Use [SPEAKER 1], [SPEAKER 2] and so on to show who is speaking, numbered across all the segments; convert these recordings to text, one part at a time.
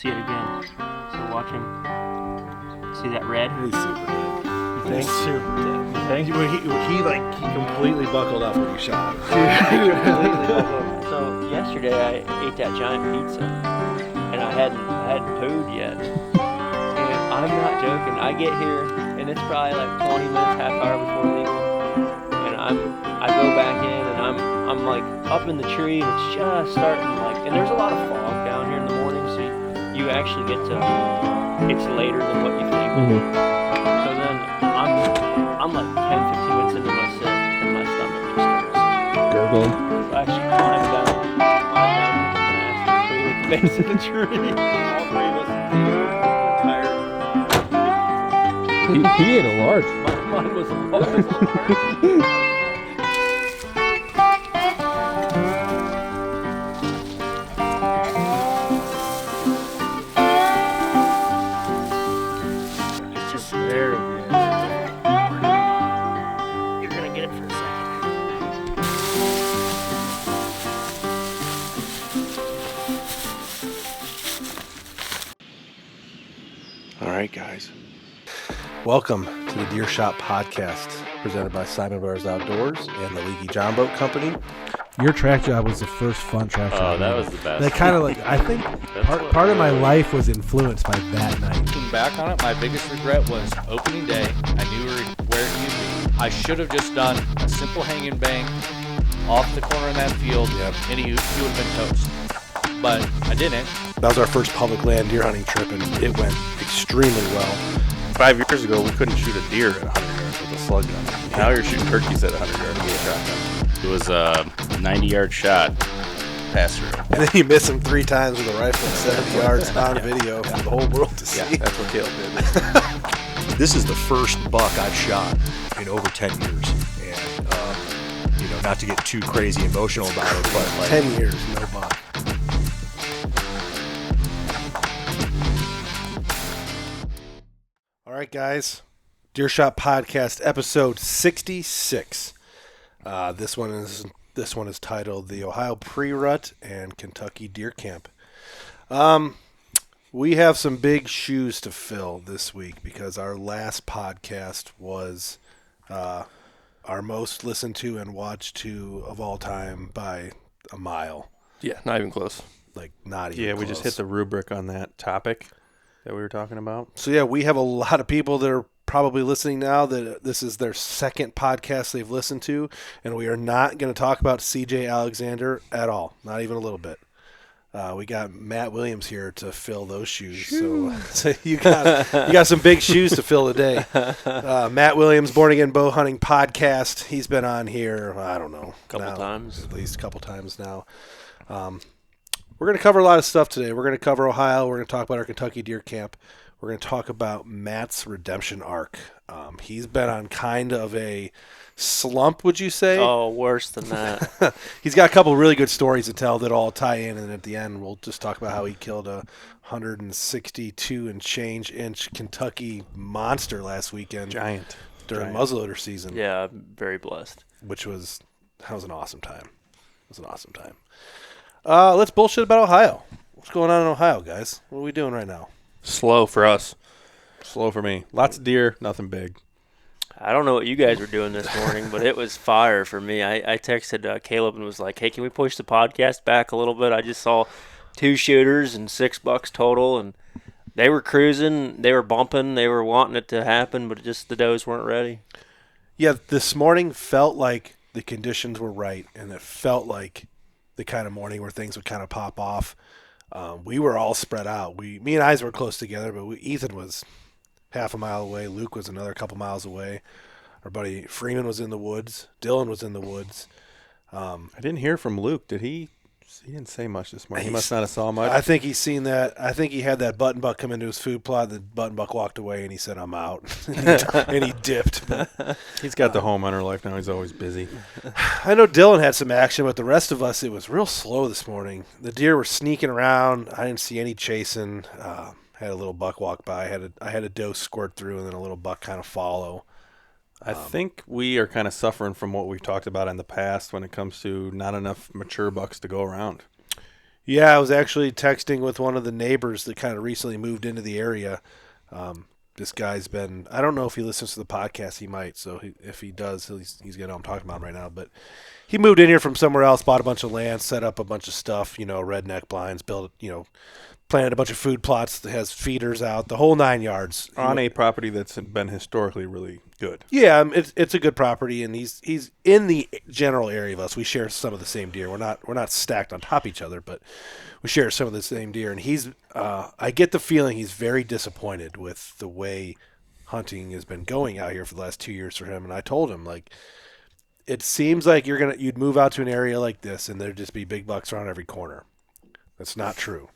[SPEAKER 1] See it again. So watch him. See that red?
[SPEAKER 2] He's super dead.
[SPEAKER 1] You think?
[SPEAKER 2] He's super dead.
[SPEAKER 1] You think?
[SPEAKER 2] He completely buckled up when you shot him.
[SPEAKER 1] So yesterday I ate that giant pizza, and I hadn't pooed yet. And I'm not joking. I get here, and it's probably like 20 minutes, half hour before legal. And I go back in, and I'm like up in the tree, and it's just starting and there's a lot of fog down here in the morning, so you actually get to. It's later than what you think.
[SPEAKER 3] Mm-hmm.
[SPEAKER 1] So then I'm like 10-15 minutes into my sit, and my stomach just starts
[SPEAKER 3] gurgling.
[SPEAKER 1] So I actually climbed down and put the base of the tree. All three of us tired.
[SPEAKER 3] He ate a large.
[SPEAKER 1] Mine was a large.
[SPEAKER 2] Alright guys, welcome to the Deer Shot Podcast, presented by Siman Brothers Outdoors and the Leaky John Boat Company. Your track job was the first fun track job.
[SPEAKER 4] Oh, that was the best.
[SPEAKER 2] That kind of I think part of my life was influenced by that night.
[SPEAKER 4] Looking back on it, my biggest regret was opening day. I knew where it needed to be. I should have just done a simple hanging bank off the corner of that field, and he would have been toast. But I didn't.
[SPEAKER 2] That was our first public land deer hunting trip, and it went extremely well.
[SPEAKER 5] 5 years ago, we couldn't shoot a deer at 100 yards with a slug gun. Now you're shooting turkeys at 100 yards with a shotgun. It was a 90-yard shot pass through.
[SPEAKER 2] And then you miss him 3 times with a rifle at 70 yards on video for the whole world to see.
[SPEAKER 5] Yeah, that's what Caleb did.
[SPEAKER 6] This is the first buck I've shot in over 10 years. And, not to get too crazy emotional about it, but
[SPEAKER 2] 10 years, no buck. All right, guys. Deer Shot Podcast, episode 66. This one is titled "The Ohio Pre-Rut and Kentucky Deer Camp." We have some big shoes to fill this week because our last podcast was our most listened to and watched to of all time by a mile.
[SPEAKER 5] Yeah, not even close.
[SPEAKER 2] Not even
[SPEAKER 5] Yeah,
[SPEAKER 2] close.
[SPEAKER 5] we just hit the rubric on that topic that we were talking about.
[SPEAKER 2] So yeah, we have a lot of people that are probably listening now that this is their second podcast they've listened to, and we are not going to talk about CJ Alexander at all, not even a little bit. We got Matt Williams here to fill those shoes, so you got some big shoes to fill today. Matt Williams, Born Again Bowhunting podcast. He's been on here, I don't know, at least a couple times now. We're going to cover a lot of stuff today. We're going to cover Ohio. We're going to talk about our Kentucky deer camp. We're going to talk about Matt's redemption arc. He's been on kind of a slump, would you say?
[SPEAKER 1] Oh, worse than that.
[SPEAKER 2] He's got a couple really good stories to tell that all tie in, and at the end we'll just talk about how he killed a 162 and change inch Kentucky monster last weekend.
[SPEAKER 5] Giant.
[SPEAKER 2] During muzzleloader season.
[SPEAKER 1] Yeah, I'm very blessed.
[SPEAKER 2] That was an awesome time. It was an awesome time. Let's bullshit about Ohio. What's going on in Ohio, guys? What are we doing right now?
[SPEAKER 5] Slow for us. Slow for me. Lots of deer, nothing big.
[SPEAKER 1] I don't know what you guys were doing this morning, but it was fire for me. I texted Caleb and was like, hey, can we push the podcast back a little bit? I just saw 2 shooters and $6 total, and they were cruising, they were bumping, they were wanting it to happen, but just the does weren't ready.
[SPEAKER 2] Yeah, this morning felt like the conditions were right, and it felt like the kind of morning where things would kind of pop off. We were all spread out. Me and Eyes were close together, but Ethan was half a mile away. Luke was another couple miles away. Our buddy Freeman was in the woods. Dylan was in the woods.
[SPEAKER 5] I didn't hear from Luke. Did he? He didn't say much this morning. He must not have saw much.
[SPEAKER 2] I think he's seen that. I think he had that button buck come into his food plot. The button buck walked away, and he said, "I'm out," and he dipped. But,
[SPEAKER 5] he's got the home hunter life now. He's always busy.
[SPEAKER 2] I know Dylan had some action, but the rest of us, it was real slow this morning. The deer were sneaking around. I didn't see any chasing. Had a little buck walk by. I had a doe squirt through, and then a little buck kind of follow.
[SPEAKER 5] I think we are kind of suffering from what we've talked about in the past when it comes to not enough mature bucks to go around.
[SPEAKER 2] Yeah, I was actually texting with one of the neighbors that kind of recently moved into the area. This guy's been, I don't know if he listens to the podcast, he might. So if he does, he's going to know I'm talking about him right now. But he moved in here from somewhere else, bought a bunch of land, set up a bunch of stuff, redneck blinds, built, planted a bunch of food plots that has feeders out, the whole 9 yards.
[SPEAKER 3] On a property that's been historically really good.
[SPEAKER 2] Yeah, it's a good property, and he's in the general area of us. We share some of the same deer. We're not stacked on top of each other, but we share some of the same deer. And he's I get the feeling he's very disappointed with the way hunting has been going out here for the last 2 years for him. And I told him, like, it seems like you'd move out to an area like this and there'd just be big bucks around every corner. That's not true.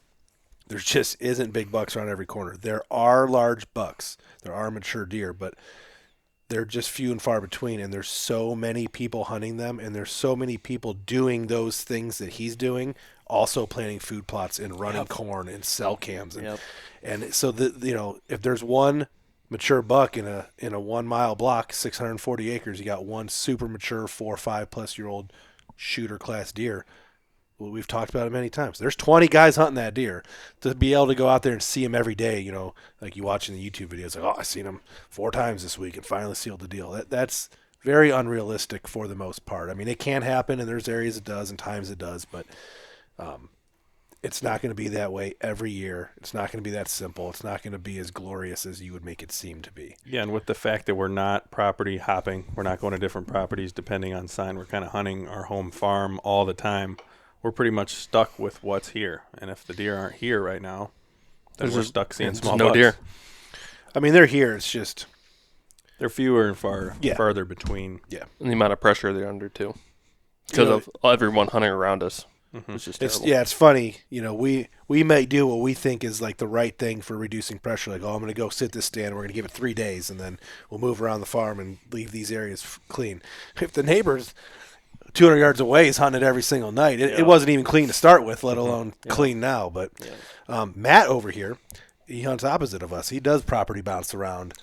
[SPEAKER 2] There just isn't big bucks around every corner. There are large bucks. There are mature deer, but they're just few and far between, and there's so many people hunting them, and there's so many people doing those things that he's doing, also planting food plots and running corn and cell cams. And so if there's one mature buck in a 1 mile block, 640 acres, you got one super mature 4 or 5+ year old shooter class deer. Well, we've talked about it many times. There's 20 guys hunting that deer. To be able to go out there and see him every day, like you watching the YouTube videos, like, oh, I seen him 4 times this week and finally sealed the deal. That's very unrealistic for the most part. I mean, it can happen, and there's areas it does and times it does, but it's not going to be that way every year. It's not going to be that simple. It's not going to be as glorious as you would make it seem to be.
[SPEAKER 3] Yeah, and with the fact that we're not property hopping, we're not going to different properties depending on sign. We're kind of hunting our home farm all the time. We're pretty much stuck with what's here. And if the deer aren't here right now, then we're stuck seeing small bucks.
[SPEAKER 7] deer.
[SPEAKER 2] I mean, they're here. It's just
[SPEAKER 3] they're fewer and farther between.
[SPEAKER 2] Yeah.
[SPEAKER 7] And the amount of pressure they're under, too. Because of everyone hunting around us.
[SPEAKER 3] Mm-hmm.
[SPEAKER 7] It's just terrible.
[SPEAKER 2] It's funny. We may do what we think is like the right thing for reducing pressure. Like, I'm going to go sit this stand. We're going to give it 3 days, and then we'll move around the farm and leave these areas clean. If the neighbors 200 yards away is hunting it every single night, it wasn't even clean to start with, let alone clean now. But Matt over here, he hunts opposite of us. He does property bounce around,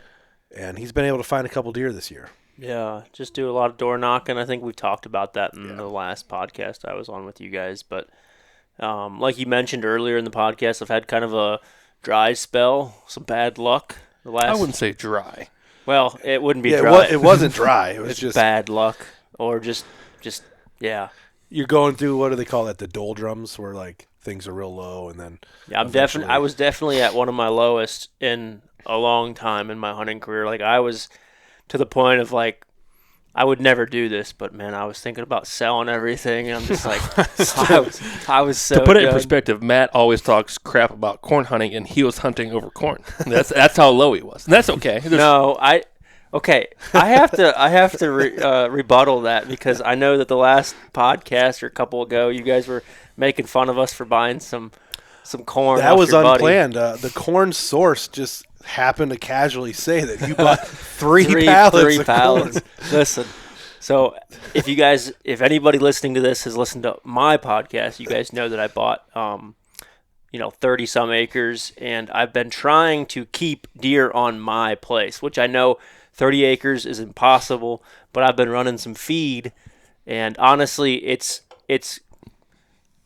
[SPEAKER 2] and he's been able to find a couple deer this year.
[SPEAKER 1] Yeah, just do a lot of door knocking. I think we've talked about that in the last podcast I was on with you guys. But like you mentioned earlier in the podcast, I've had kind of a dry spell, some bad luck.
[SPEAKER 7] I wouldn't say dry.
[SPEAKER 1] Well, it wouldn't be dry.
[SPEAKER 2] It wasn't dry. It was just
[SPEAKER 1] bad luck, or just
[SPEAKER 2] You're going through, what do they call that? The doldrums, where like things are real low, and then
[SPEAKER 1] I was definitely at one of my lowest in a long time in my hunting career. Like, I was to the point of, like, I would never do this, but man, I was thinking about selling everything, and I'm just like, I was so.
[SPEAKER 7] To put it in
[SPEAKER 1] done.
[SPEAKER 7] perspective, Matt always talks crap about corn hunting, and he was hunting over corn. That's how low he was, and that's okay. I have to rebuttal that, because I know that the last podcast or a couple ago, you guys were making fun of us for buying some corn.
[SPEAKER 2] That was unplanned.
[SPEAKER 1] Buddy.
[SPEAKER 2] The corn source just happened to casually say that you bought three pallets of corn.
[SPEAKER 1] Listen, so if anybody listening to this has listened to my podcast, you guys know that I bought 30 some acres, and I've been trying to keep deer on my place, which I know 30 acres is impossible, but I've been running some feed, and honestly,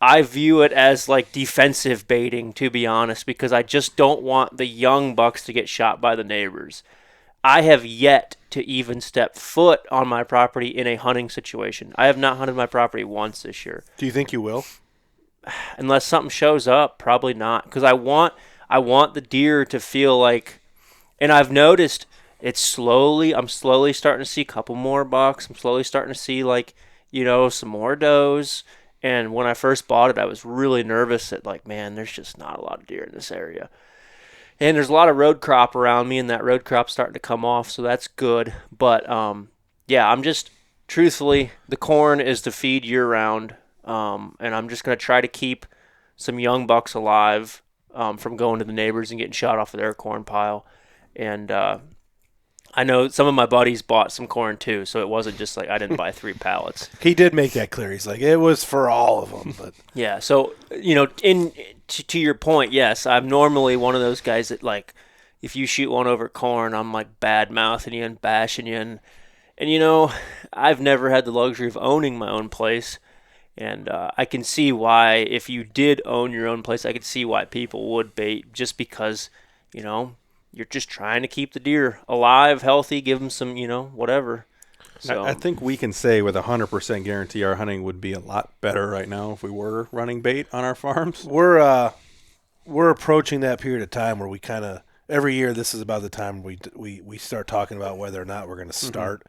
[SPEAKER 1] I view it as like defensive baiting, to be honest, because I just don't want the young bucks to get shot by the neighbors. I have yet to even step foot on my property in a hunting situation. I have not hunted my property once this year.
[SPEAKER 2] Do you think you will?
[SPEAKER 1] Unless something shows up, probably not, because I want the deer to feel like, and I've noticed I'm slowly starting to see a couple more bucks. I'm slowly starting to see, like, some more does. And when I first bought it, I was really nervous that, like, man, there's just not a lot of deer in this area. And there's a lot of road crop around me, and that road crop's starting to come off, so that's good. But, I'm just, truthfully, the corn is to feed year-round, and I'm just going to try to keep some young bucks alive from going to the neighbors and getting shot off of their corn pile. And I know some of my buddies bought some corn too, so it wasn't just like I didn't buy 3 pallets.
[SPEAKER 2] He did make that clear. He's like, it was for all of them. But
[SPEAKER 1] yeah, so to your point, yes, I'm normally one of those guys that, like, if you shoot one over corn, I'm like bad mouthing you and bashing you, and I've never had the luxury of owning my own place,
[SPEAKER 7] And I can see why, if you did own your own place, I could see why people would bait, just because, you're just trying to keep the deer alive, healthy, give them some, whatever. So
[SPEAKER 3] I think we can say with 100% guarantee our hunting would be a lot better right now if we were running bait on our farms.
[SPEAKER 2] We're approaching that period of time where we kind of every year. This is about the time we start talking about whether or not we're going to start.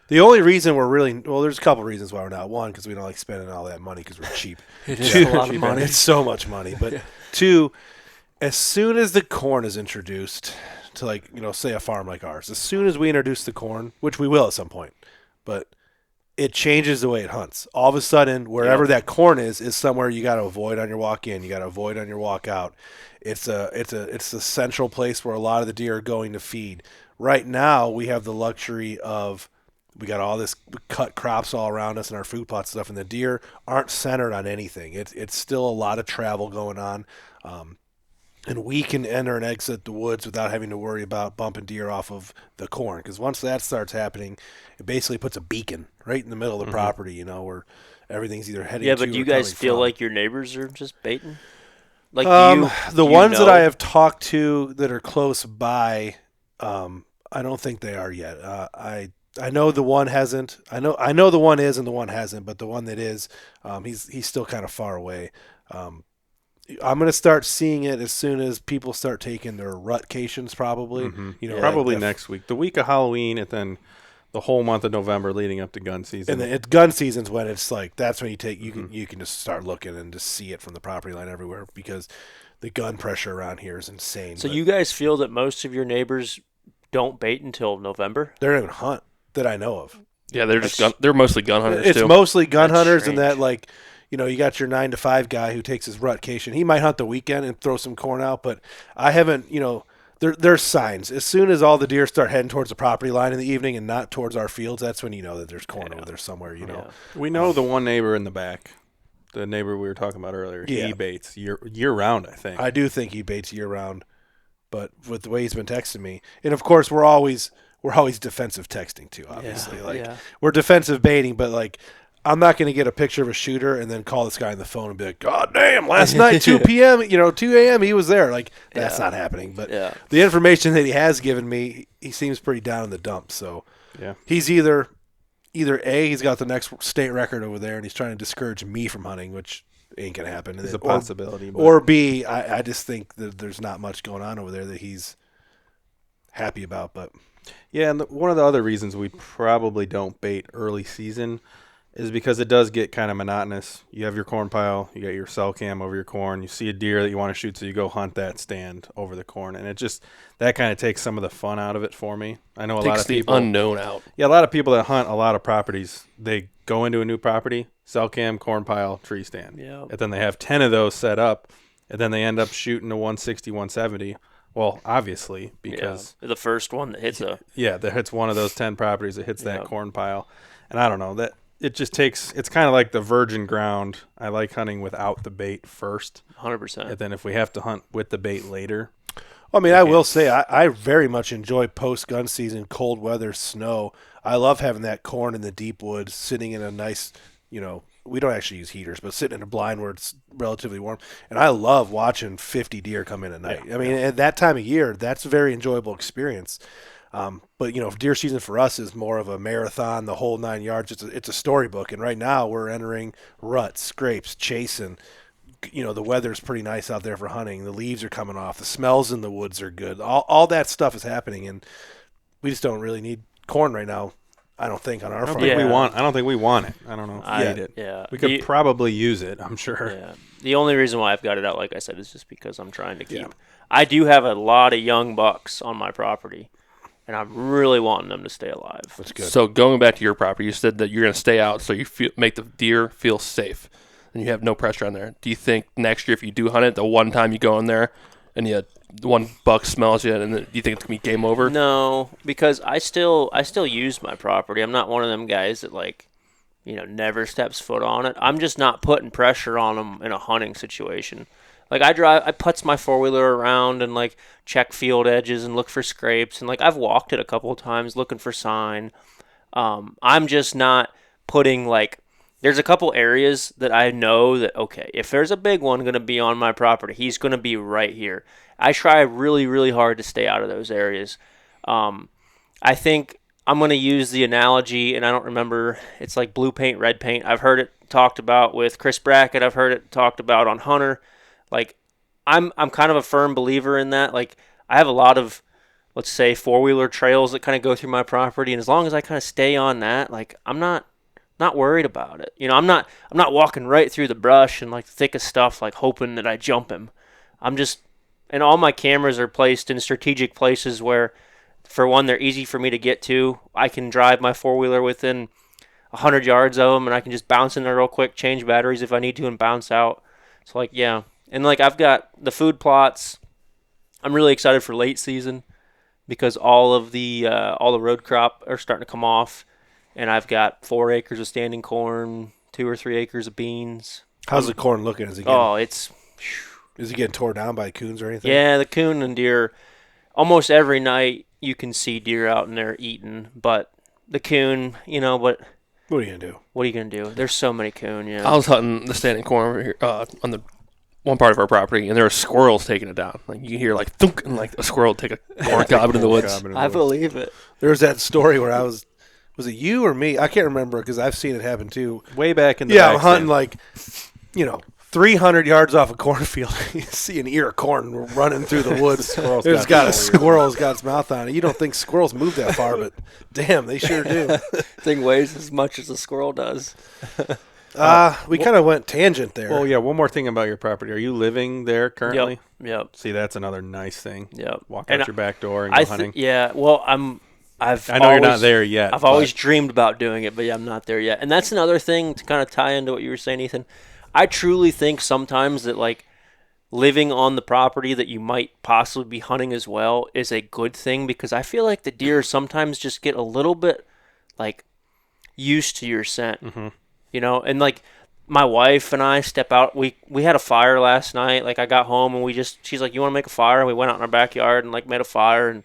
[SPEAKER 2] The only reason we're really there's a couple reasons why we're not. One, because we don't like spending all that money because we're cheap.
[SPEAKER 7] it is a lot of money.
[SPEAKER 2] It's so much money. But two, as soon as the corn is introduced to say a farm like ours, as soon as we introduce the corn, which we will at some point, but it changes the way it hunts. All of a sudden, wherever that corn is somewhere you got to avoid on your walk in. You got to avoid on your walk out. It's the central place where a lot of the deer are going to feed. Right now, we have the luxury of we got all this cut crops all around us and our food plots and stuff, and the deer aren't centered on anything. It's still a lot of travel going on. And we can enter and exit the woods without having to worry about bumping deer off of the corn. Because once that starts happening, it basically puts a beacon right in the middle of the property, where everything's either heading to.
[SPEAKER 7] Yeah, but do you guys feel
[SPEAKER 2] from.
[SPEAKER 7] like your neighbors are just baiting? Like
[SPEAKER 2] the ones that I have talked to that are close by, I don't think they are yet. I know the one hasn't. I know the one is and the one hasn't, but the one that is, he's still kind of far away. I'm going to start seeing it as soon as people start taking their rutcations, probably.
[SPEAKER 3] Probably next week, the week of Halloween, and then the whole month of November leading up to gun season.
[SPEAKER 2] And then gun season's when it's that's when you can just start looking and just see it from the property line everywhere, because the gun pressure around here is insane.
[SPEAKER 7] So you guys feel that most of your neighbors don't bait until November?
[SPEAKER 2] They don't even hunt that I know of.
[SPEAKER 8] Yeah, they're mostly gun hunters.
[SPEAKER 2] It's
[SPEAKER 8] too.
[SPEAKER 2] mostly gun
[SPEAKER 7] That's
[SPEAKER 2] hunters,
[SPEAKER 7] strange.
[SPEAKER 2] and that you got your 9 to 5 guy who takes his rutcation. He might hunt the weekend and throw some corn out, but I haven't. There's signs. As soon as all the deer start heading towards the property line in the evening and not towards our fields, that's when you know that there's corn over there somewhere.
[SPEAKER 3] We know the one neighbor in the back, the neighbor we were talking about earlier.
[SPEAKER 2] Yeah.
[SPEAKER 3] He baits year round, I think.
[SPEAKER 2] I do think he baits year round, but with the way he's been texting me, and of course we're always defensive texting too. Obviously, we're defensive baiting, but I'm not going to get a picture of a shooter and then call this guy on the phone and be like, God damn, last night, 2 p.m., 2 a.m., he was there. That's not happening. But the information that he has given me, he seems pretty down in the dumps. So he's either A, he's got the next state record over there and he's trying to discourage me from hunting, which ain't going to happen.
[SPEAKER 3] It's a possibility.
[SPEAKER 2] Or B, I just think that there's not much going on over there that he's happy about. But
[SPEAKER 3] yeah, and one of the other reasons we probably don't bait early season is because it does get kind of monotonous. You have your corn pile, you got your cell cam over your corn, you see a deer that you want to shoot, so you go hunt that stand over the corn, and that kind of takes some of the fun out of it for me. I know a lot of people,
[SPEAKER 8] the unknown out.
[SPEAKER 3] Yeah, a lot of people that hunt a lot of properties, they go into a new property, cell cam, corn pile, tree stand, and then they have 10 of those set up, and then they end up shooting a 160, 170. Well, obviously, because
[SPEAKER 7] the first one that hits that
[SPEAKER 3] hits one of those 10 properties that hits that corn pile, and I don't know that. It just takes – it's kind of like the virgin ground. I like hunting without the bait first.
[SPEAKER 7] 100%.
[SPEAKER 3] And then if we have to hunt with the bait later.
[SPEAKER 2] I mean, I will say I very much enjoy post-gun season, cold weather, snow. I love having that corn in the deep woods, sitting in a nice, we don't actually use heaters, but sitting in a blind where it's relatively warm. And I love watching 50 deer come in at night. I mean, at that time of year, that's a very enjoyable experience. But deer season for us is more of a marathon, the whole 9 yards. It's a storybook, and right now we're entering ruts, scrapes, chasing. The weather's pretty nice out there for hunting. The leaves are coming off. The smells in the woods are good. All that stuff is happening, and we just don't really need corn right now. I don't think on our farm.
[SPEAKER 3] I don't think we want it. I don't know if we need it.
[SPEAKER 7] Yeah,
[SPEAKER 3] we could probably use it. I'm sure.
[SPEAKER 7] Yeah. The only reason why I've got it out, like I said, is just because I'm trying to keep. Yeah. I do have a lot of young bucks on my property. And I'm really wanting them to stay alive.
[SPEAKER 2] That's good.
[SPEAKER 8] So going back to your property, you said that you're going to stay out so you make the deer feel safe. And you have no pressure on there. Do you think next year if you do hunt it, the one time you go in there and one buck smells you, and do you think it's going to be game over?
[SPEAKER 7] No, because I still use my property. I'm not one of them guys that never steps foot on it. I'm just not putting pressure on them in a hunting situation. I putz my 4-wheeler around and check field edges and look for scrapes, and I've walked it a couple of times looking for sign. I'm just not putting like, there's a couple areas that I know that, okay, if there's a big one going to be on my property, he's going to be right here. I try really, really hard to stay out of those areas. I think I'm going to use the analogy, and I don't remember, it's like blue paint, red paint. I've heard it talked about with Chris Brackett. I've heard it talked about on Hunter. Like, I'm kind of a firm believer in that. Like, I have a lot of, let's say, four-wheeler trails that kind of go through my property, and as long as I kind of stay on that, like, I'm not worried about it. You know, I'm not walking right through the brush and like the thickest stuff, like hoping that I jump him. And all my cameras are placed in strategic places where, for one, they're easy for me to get to. I can drive my four-wheeler within 100 yards of them, and I can just bounce in there real quick, change batteries if I need to, and bounce out. So, like, yeah. And, like, I've got the food plots. I'm really excited for late season because all the road crop are starting to come off. And I've got 4 acres of standing corn, 2 or 3 acres of beans.
[SPEAKER 2] How's the corn looking? Is he getting torn down by coons or anything?
[SPEAKER 7] Yeah, the coon and deer. Almost every night you can see deer out in there eating, but the coon, but
[SPEAKER 2] what are you gonna do?
[SPEAKER 7] What are you gonna do? There's so many coon. Yeah.
[SPEAKER 8] I was hunting the standing corn over here on the one part of our property, and there were squirrels taking it down. Like you can hear like thunk, and like a squirrel take a corn cob into the woods.
[SPEAKER 7] I believe it.
[SPEAKER 2] There was that story where I was it you or me? I can't remember because I've seen it happen too.
[SPEAKER 3] Way back in the
[SPEAKER 2] I'm hunting like 300 yards off a cornfield. You see an ear of corn running through the woods. There's got a squirrel's got its mouth on it. You don't think squirrels move that far, but damn, they sure do.
[SPEAKER 7] Thing weighs as much as a squirrel does.
[SPEAKER 2] We kind of went tangent there.
[SPEAKER 3] Well, yeah, one more thing about your property. Are you living there currently?
[SPEAKER 7] Yep.
[SPEAKER 3] See, that's another nice thing.
[SPEAKER 7] Yep.
[SPEAKER 3] Walk out your back door and go hunting.
[SPEAKER 7] Yeah, well, I know
[SPEAKER 3] you're not there yet.
[SPEAKER 7] I've always dreamed about doing it, but yeah, I'm not there yet. And that's another thing to kind of tie into what you were saying, Ethan. I truly think sometimes that like living on the property that you might possibly be hunting as well is a good thing, because I feel like the deer sometimes just get a little bit like used to your scent, and like my wife and I step out. We had a fire last night. Like I got home and she's like, "You want to make a fire?" And we went out in our backyard and like made a fire, and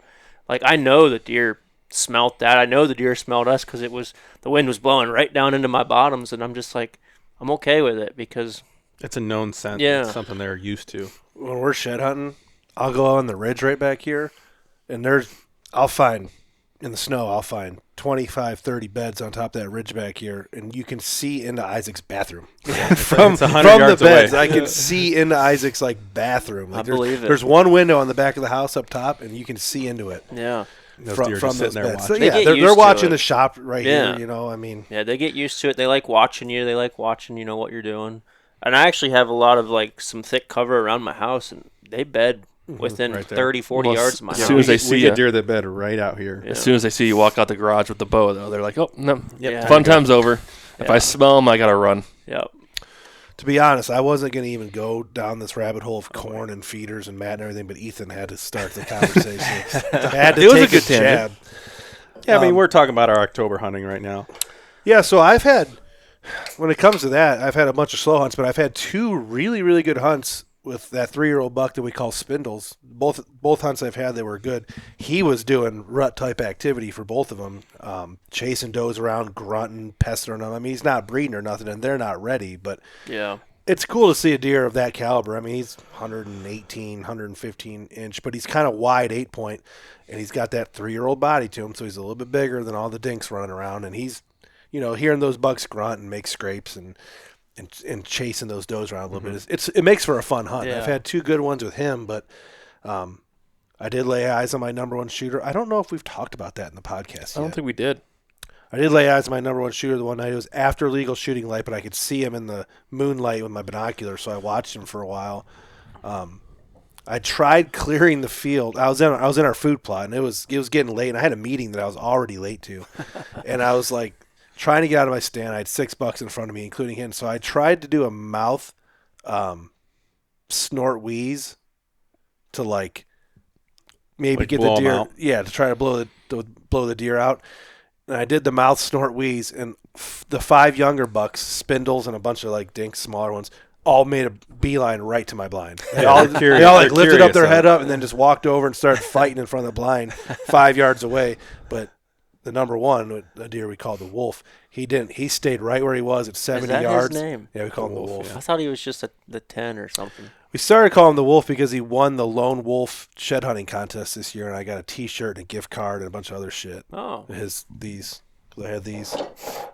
[SPEAKER 7] like I know the deer smelt that. I know the deer smelled us because the wind was blowing right down into my bottoms, and I'm just like, I'm okay with it because
[SPEAKER 3] it's a known scent.
[SPEAKER 7] Yeah.
[SPEAKER 3] It's something they're used to.
[SPEAKER 2] When we're shed hunting, I'll go on the ridge right back here, and I'll find 25, 30 beds on top of that ridge back here, and you can see into Isaac's bathroom. from
[SPEAKER 3] the beds,
[SPEAKER 2] away. I can see into Isaac's bathroom.
[SPEAKER 7] I believe it.
[SPEAKER 2] There's one window on the back of the house up top, and you can see into it.
[SPEAKER 7] Yeah.
[SPEAKER 3] Those deer just sitting there
[SPEAKER 2] beds.
[SPEAKER 3] watching.
[SPEAKER 2] So, they're watching the shop right here.
[SPEAKER 7] Yeah, they get used to it. They like watching you. They like watching what you're doing. And I actually have a lot of like some thick cover around my house, and they bed within
[SPEAKER 3] right
[SPEAKER 7] 30, 40 yards of my house.
[SPEAKER 8] As soon as they see
[SPEAKER 3] we
[SPEAKER 8] you,
[SPEAKER 3] get deer that bed right out here.
[SPEAKER 8] as soon as they see you walk out the garage with the bow, though, they're like, "Oh no,
[SPEAKER 7] Yep.
[SPEAKER 8] fun time's over." If I smell them, I gotta run.
[SPEAKER 7] Yep.
[SPEAKER 2] To be honest, I wasn't going to even go down this rabbit hole of corn and feeders and Matt and everything, but Ethan had to start the conversation. It
[SPEAKER 8] was a good tangent.
[SPEAKER 3] Yeah, I mean, we're talking about our October hunting right now.
[SPEAKER 2] Yeah, so when it comes to that, I've had a bunch of slow hunts, but I've had 2 really, really good hunts with that 3-year-old buck that we call Spindles. Both hunts I've had, they were good. He was doing rut-type activity for both of them, chasing does around, grunting, pestering them. I mean, he's not breeding or nothing, and they're not ready, but
[SPEAKER 7] yeah,
[SPEAKER 2] it's cool to see a deer of that caliber. I mean, he's 118, 115 inch, but he's kind of wide 8-point, and he's got that 3-year-old body to him, so he's a little bit bigger than all the dinks running around, and he's, hearing those bucks grunt and make scrapes and chasing those does around a little bit. It makes for a fun hunt.
[SPEAKER 7] Yeah.
[SPEAKER 2] I've had 2 good ones with him, but I did lay eyes on my number 1 shooter. I don't know if we've talked about that in the podcast yet.
[SPEAKER 8] I don't think we did.
[SPEAKER 2] I did lay eyes on my number 1 shooter the one night. It was after legal shooting light, but I could see him in the moonlight with my binoculars, so I watched him for a while. I tried clearing the field. I was in our food plot, and it was getting late, and I had a meeting that I was already late to, and I was like trying to get out of my stand. I had 6 bucks in front of me, including him. So I tried to do a mouth snort wheeze to like maybe
[SPEAKER 3] Like
[SPEAKER 2] get
[SPEAKER 3] blow
[SPEAKER 2] the
[SPEAKER 3] 'em
[SPEAKER 2] deer.
[SPEAKER 3] out?
[SPEAKER 2] Yeah, to try to blow the deer out. And I did the mouth snort wheeze, and the 5 younger bucks, Spindles and a bunch of like dinks, smaller ones, all made a beeline right to my blind. They all like
[SPEAKER 3] They're
[SPEAKER 2] lifted up their
[SPEAKER 3] curious,
[SPEAKER 2] head up and then just walked over and started fighting in front of the blind 5 yards away. But the number one, a deer we called the wolf, he didn't. He stayed right where he was at 70
[SPEAKER 7] Is that
[SPEAKER 2] yards.
[SPEAKER 7] his name?
[SPEAKER 2] Yeah, we called him the wolf.
[SPEAKER 7] I thought he was just the 10 or something.
[SPEAKER 2] We started calling him the wolf because he won the lone wolf shed hunting contest this year, and I got a T-shirt and a gift card and a bunch of other shit.
[SPEAKER 7] Oh.
[SPEAKER 2] I had these.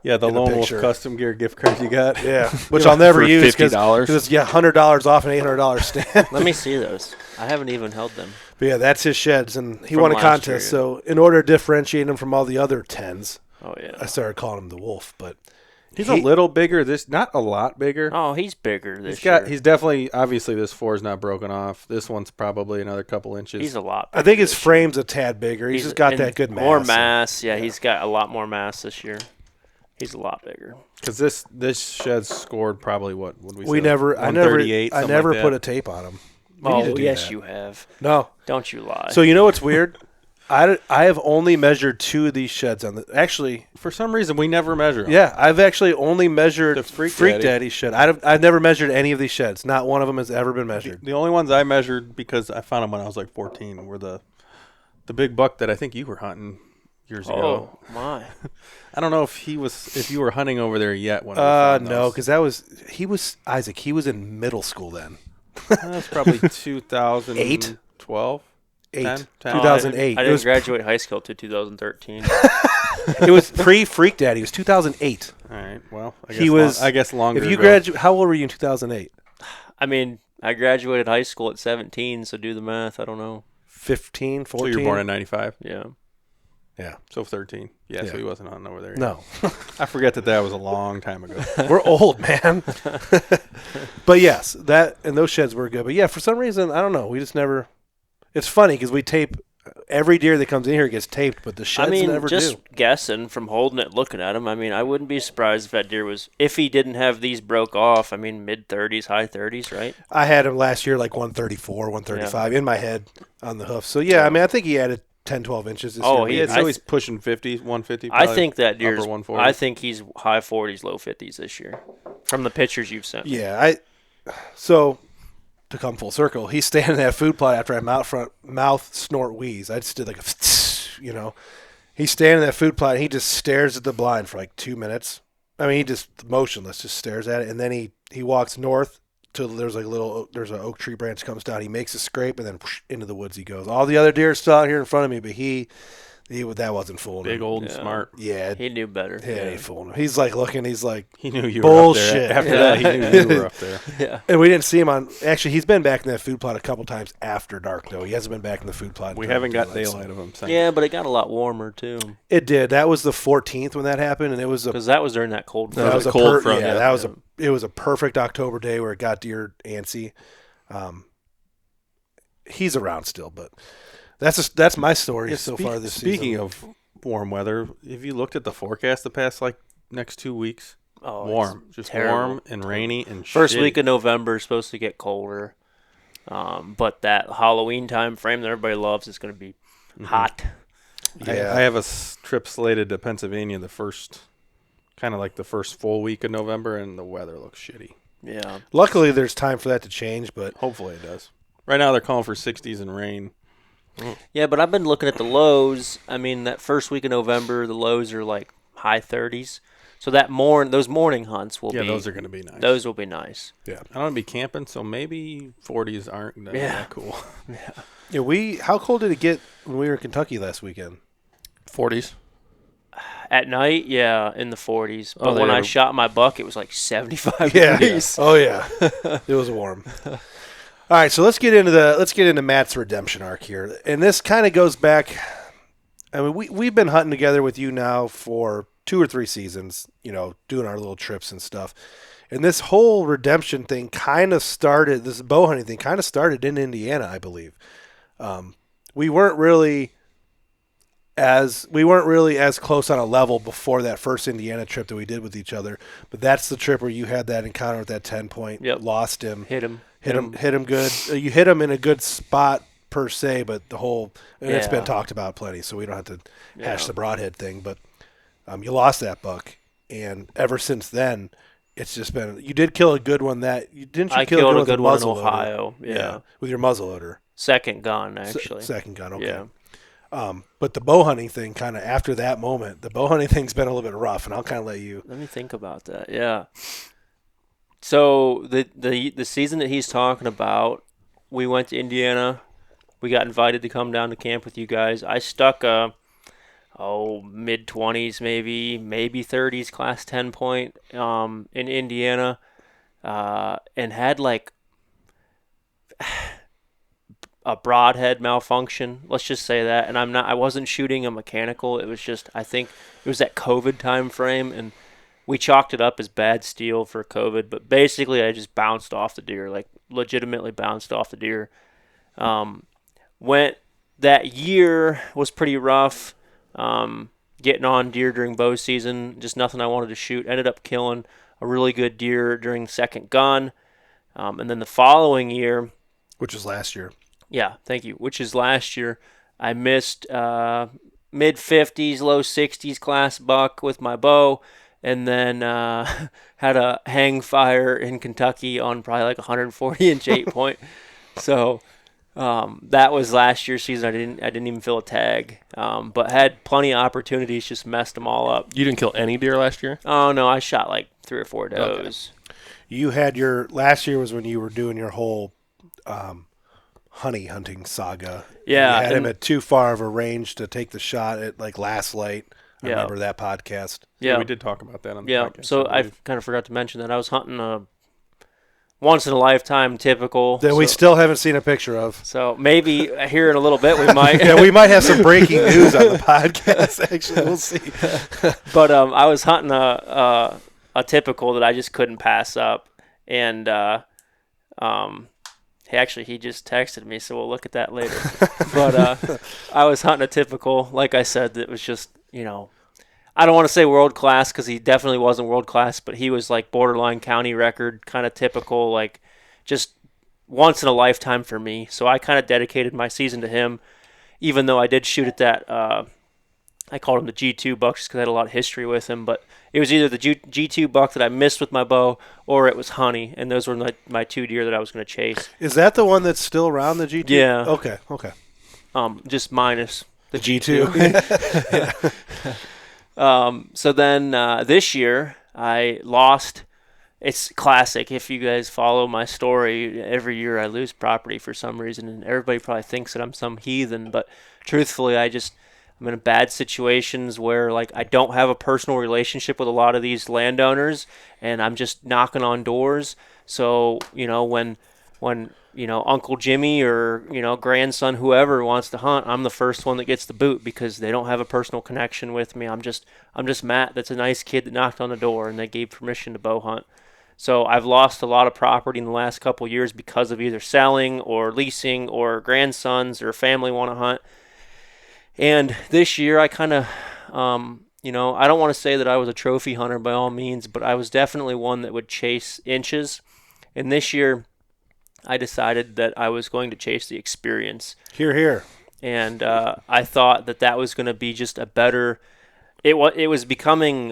[SPEAKER 3] Yeah, the
[SPEAKER 2] in the
[SPEAKER 3] Lone Wolf
[SPEAKER 2] picture.
[SPEAKER 3] custom gear gift card you got.
[SPEAKER 2] Yeah, which I'll never
[SPEAKER 8] For
[SPEAKER 2] use because
[SPEAKER 8] $50?
[SPEAKER 2] it's $100 off an $800 stand.
[SPEAKER 7] Let me see those. I haven't even held them.
[SPEAKER 2] But yeah, that's his sheds, and he
[SPEAKER 7] From
[SPEAKER 2] won a
[SPEAKER 7] last year,
[SPEAKER 2] contest.
[SPEAKER 7] yeah.
[SPEAKER 2] So in order to differentiate him from all the other 10s,
[SPEAKER 7] Oh, yeah.
[SPEAKER 2] I started calling him the wolf. But
[SPEAKER 3] He's a little bigger. Not a lot bigger.
[SPEAKER 7] Oh, he's bigger this year.
[SPEAKER 3] He's definitely, obviously, this 4 is not broken off. This one's probably another couple inches.
[SPEAKER 7] He's a lot bigger.
[SPEAKER 2] I think his frame's a tad bigger. He's just got
[SPEAKER 7] and
[SPEAKER 2] that good mass.
[SPEAKER 7] More mass. Yeah, he's got a lot more mass this year. He's a lot bigger.
[SPEAKER 3] Because this shed scored probably what would we say?
[SPEAKER 2] We never, I never,
[SPEAKER 3] 138,
[SPEAKER 2] I
[SPEAKER 3] something
[SPEAKER 2] never
[SPEAKER 3] like
[SPEAKER 2] put
[SPEAKER 3] that.
[SPEAKER 2] a tape on him. We need to
[SPEAKER 7] Oh,
[SPEAKER 2] do
[SPEAKER 7] yes,
[SPEAKER 2] that.
[SPEAKER 7] you have.
[SPEAKER 2] No.
[SPEAKER 7] Don't you lie.
[SPEAKER 2] So you know what's weird? I have only measured 2 of these sheds on the. Actually,
[SPEAKER 3] For some reason, we never measure 'em.
[SPEAKER 2] yeah, I've actually only measured
[SPEAKER 3] The Freak
[SPEAKER 2] Daddy
[SPEAKER 3] Daddy
[SPEAKER 2] shed. I've never measured any of these sheds. Not one of them has ever been measured.
[SPEAKER 3] The only ones I measured, because I found them when I was like 14, were the big buck that I think you were hunting years ago.
[SPEAKER 7] Oh, my.
[SPEAKER 3] I don't know if you were hunting over there yet when I found
[SPEAKER 2] No,
[SPEAKER 3] those.
[SPEAKER 2] because he was Isaac. He was in middle school then.
[SPEAKER 3] That's probably 2012.
[SPEAKER 2] 8,
[SPEAKER 3] 10?
[SPEAKER 2] 2008.
[SPEAKER 7] I
[SPEAKER 2] It
[SPEAKER 7] didn't
[SPEAKER 2] was
[SPEAKER 7] graduate high school till 2013.
[SPEAKER 2] it was pre-Freak Daddy. It was 2008.
[SPEAKER 3] All right. Well, I guess longer.
[SPEAKER 2] If you
[SPEAKER 3] ago.
[SPEAKER 2] graduate, how old were you in 2008?
[SPEAKER 7] I mean, I graduated high school at 17, so do the math. I don't know.
[SPEAKER 2] 15, 14.
[SPEAKER 3] So you were born in 95.
[SPEAKER 7] Yeah.
[SPEAKER 2] Yeah.
[SPEAKER 3] So 13. Yeah.
[SPEAKER 2] Yeah.
[SPEAKER 3] So he wasn't hunting over there. Yet.
[SPEAKER 2] No.
[SPEAKER 3] I forget that was a long time ago.
[SPEAKER 2] We're old, man. But yes, that and those sheds were good. But yeah, for some reason, I don't know. We just never. It's funny because we tape every deer that comes in here gets taped, but the sheds
[SPEAKER 7] I mean,
[SPEAKER 2] never
[SPEAKER 7] just
[SPEAKER 2] do.
[SPEAKER 7] guessing from holding it, looking at him. I mean, I wouldn't be surprised if that deer was, if he didn't have these broke off. I mean, mid 30s, high 30s, right?
[SPEAKER 2] I had him last year like 134, 135 in my head on the hoof. So yeah, I mean, I think he added 10, 12 inches this
[SPEAKER 7] Oh,
[SPEAKER 2] year.
[SPEAKER 3] So he's pushing 50, 150.
[SPEAKER 7] I think that deer's.
[SPEAKER 3] upper 140.
[SPEAKER 7] I think he's high 40s, low 50s this year, from the pictures you've sent. me.
[SPEAKER 2] Yeah, so to come full circle, he's standing in that food plot after I mouth snort wheeze. I just did like a, he's standing in that food plot and he just stares at the blind for like 2 minutes. I mean, he just motionless, just stares at it, and then he walks north till there's an oak tree branch comes down. He makes a scrape and then whoosh, into the woods he goes. All the other deer are still out here in front of me, but that wasn't fooling him.
[SPEAKER 3] big, old, and
[SPEAKER 7] Yeah.
[SPEAKER 3] smart.
[SPEAKER 2] Yeah,
[SPEAKER 7] He knew better.
[SPEAKER 2] he ain't fooling him. He's like looking. He's like,
[SPEAKER 3] He knew you
[SPEAKER 2] Bullshit.
[SPEAKER 3] were up there. After that, he knew you were up there.
[SPEAKER 7] Yeah.
[SPEAKER 2] and we didn't see him on. Actually, he's been back in that food plot a couple times after dark though. He hasn't been back in the food plot.
[SPEAKER 3] We
[SPEAKER 2] during
[SPEAKER 3] haven't got
[SPEAKER 2] daylight, so-
[SPEAKER 3] daylight of him. Since.
[SPEAKER 7] Yeah, but it got a lot warmer, too,
[SPEAKER 2] It did. That was the 14th when that happened, and it was a
[SPEAKER 7] because that was during that cold front.
[SPEAKER 8] That was a cold front,
[SPEAKER 2] Yeah,
[SPEAKER 8] yeah.
[SPEAKER 2] that was it was a perfect October day where it got deer antsy. He's around still, but that's my story
[SPEAKER 3] Yeah,
[SPEAKER 2] so far this season.
[SPEAKER 3] Speaking of warm weather, have you looked at the forecast the past next 2 weeks?
[SPEAKER 7] Oh,
[SPEAKER 3] Warm,
[SPEAKER 7] it's
[SPEAKER 3] just
[SPEAKER 7] terrible.
[SPEAKER 3] warm and rainy and
[SPEAKER 7] First
[SPEAKER 3] shitty.
[SPEAKER 7] week of November is supposed to get colder. But that Halloween time frame that everybody loves is going to be hot.
[SPEAKER 2] Yeah.
[SPEAKER 3] I have a trip slated to Pennsylvania the first full week of November, and the weather looks shitty.
[SPEAKER 7] Yeah.
[SPEAKER 2] Luckily, there's time for that to change, but
[SPEAKER 3] Hopefully it does. Right now they're calling for 60s and rain.
[SPEAKER 7] Yeah, but I've been looking at the lows. I mean, that first week of November, the lows are like high 30s. So those morning hunts will be.
[SPEAKER 3] Yeah, those are going to be nice.
[SPEAKER 7] Those will be nice.
[SPEAKER 3] I don't want to be camping, so maybe 40s aren't that cool.
[SPEAKER 2] yeah, how cold did it get when we were in Kentucky last weekend?
[SPEAKER 8] 40s.
[SPEAKER 7] At night, yeah, in the 40s. But
[SPEAKER 8] Oh,
[SPEAKER 7] when
[SPEAKER 8] they
[SPEAKER 7] I
[SPEAKER 8] were-
[SPEAKER 7] shot my buck, it was like 75
[SPEAKER 2] Yeah.
[SPEAKER 7] degrees.
[SPEAKER 2] Oh yeah, it was warm. All right, so let's get into Matt's redemption arc here, and this kind of goes back. I mean, we've been hunting together with you now for 2 or 3 seasons, doing our little trips and stuff. And this whole redemption thing kind of started. This bow hunting thing kind of started in Indiana, I believe. We weren't really as close on a level before that first Indiana trip that we did with each other. But that's the trip where you had that encounter with that 10-point,
[SPEAKER 7] Yep.
[SPEAKER 2] lost him.
[SPEAKER 7] Hit him.
[SPEAKER 2] Hit him good. You hit him in a good spot per se, but it's been
[SPEAKER 7] Yeah.
[SPEAKER 2] talked about plenty, so we don't have to hash
[SPEAKER 7] Yeah.
[SPEAKER 2] the broadhead thing. But you lost that buck, and ever since then, it's just been. You did kill a good one.
[SPEAKER 7] I
[SPEAKER 2] kill
[SPEAKER 7] killed a
[SPEAKER 2] with
[SPEAKER 7] good one in
[SPEAKER 2] muzzleloader?
[SPEAKER 7] Ohio. Yeah.
[SPEAKER 2] with your muzzleloader.
[SPEAKER 7] Second gun, actually.
[SPEAKER 2] Second gun. Okay.
[SPEAKER 7] Yeah.
[SPEAKER 2] But the bow hunting thing, kind of after that moment, the bow hunting thing's been a little bit rough, and I'll kind of let you.
[SPEAKER 7] Let me think about that. Yeah. So the season that he's talking about, we went to Indiana. We got invited to come down to camp with you guys. I stuck mid-20s, maybe 30s class 10 point in Indiana, and had like a broadhead malfunction. Let's just say that. And I wasn't shooting a mechanical. It was just, I think it was that COVID time frame, and we chalked it up as bad steel for COVID. But basically, I just bounced off the deer, like legitimately bounced off the deer. Went that year was pretty rough. Getting on deer during bow season, just nothing I wanted to shoot. Ended up killing a really good deer during the second gun. And then the following year,
[SPEAKER 2] Which was last year.
[SPEAKER 7] yeah, thank you, which is last year, I missed mid-50s, low 60s class buck with my bow, and then had a hang fire in Kentucky on probably like 140-inch 8-point. So that was last year's season. I didn't even fill a tag, but had plenty of opportunities, just messed them all up.
[SPEAKER 8] You didn't kill any deer last year?
[SPEAKER 7] Oh, no, I shot like 3 or 4 does.
[SPEAKER 8] Okay.
[SPEAKER 2] You had last year was when you were doing your whole honey hunting saga.
[SPEAKER 7] Yeah.
[SPEAKER 2] You had him at too far of a range to take the shot at like last light. I
[SPEAKER 7] Yeah.
[SPEAKER 2] remember that podcast.
[SPEAKER 7] Yeah,
[SPEAKER 3] we did talk about that on the
[SPEAKER 7] yeah.
[SPEAKER 3] podcast.
[SPEAKER 7] So I kind of forgot to mention that I was hunting a once-in-a-lifetime typical.
[SPEAKER 2] That we still haven't seen a picture of.
[SPEAKER 7] So maybe here in a little bit we might.
[SPEAKER 2] Yeah, we might have some breaking news on the podcast. Actually, we'll see.
[SPEAKER 7] But I was hunting a typical that I just couldn't pass up, and he just texted me, so we'll look at that later. But I was hunting a typical, like I said, that was just, I don't want to say world class because he definitely wasn't world class, but he was like borderline county record, kind of typical, like just once in a lifetime for me. So I kind of dedicated my season to him, even though I did shoot at that. I called him the G2 buck just because I had a lot of history with him, but it was either the G2 buck that I missed with my bow or it was honey, and those were my 2 deer that I was going to chase.
[SPEAKER 2] Is that the one that's still around, the G2?
[SPEAKER 7] Yeah.
[SPEAKER 2] Okay.
[SPEAKER 7] Just minus the
[SPEAKER 2] G2.
[SPEAKER 7] So then this year I lost. It's classic. If you guys follow my story, every year I lose property for some reason, and everybody probably thinks that I'm some heathen, but truthfully I'm in bad situations where like I don't have a personal relationship with a lot of these landowners, and I'm just knocking on doors. So when Uncle Jimmy or grandson whoever wants to hunt, I'm the first one that gets the boot because they don't have a personal connection with me. I'm just Matt. That's a nice kid that knocked on the door and they gave permission to bow hunt. So I've lost a lot of property in the last couple of years because of either selling or leasing or grandsons or family want to hunt. And this year I kind of, I don't want to say that I was a trophy hunter by all means, but I was definitely one that would chase inches. And this year I decided that I was going to chase the experience.
[SPEAKER 2] Hear, hear. And
[SPEAKER 7] I thought that was going to be just a better. It was becoming.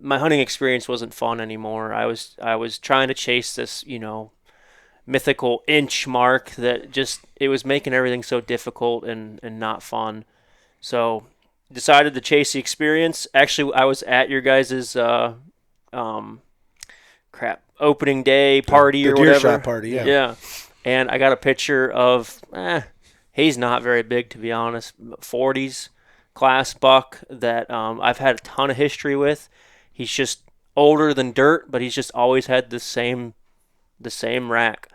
[SPEAKER 7] My hunting experience wasn't fun anymore. I was trying to chase this, mythical inch mark that it was making everything so difficult and not fun. So decided to chase the experience. Actually, I was at your guys' opening day party or
[SPEAKER 2] the deer
[SPEAKER 7] whatever.
[SPEAKER 2] shot party, yeah.
[SPEAKER 7] Yeah. And I got a picture of he's not very big, to be honest, 40s class buck that I've had a ton of history with. He's just older than dirt, but he's just always had the same rack.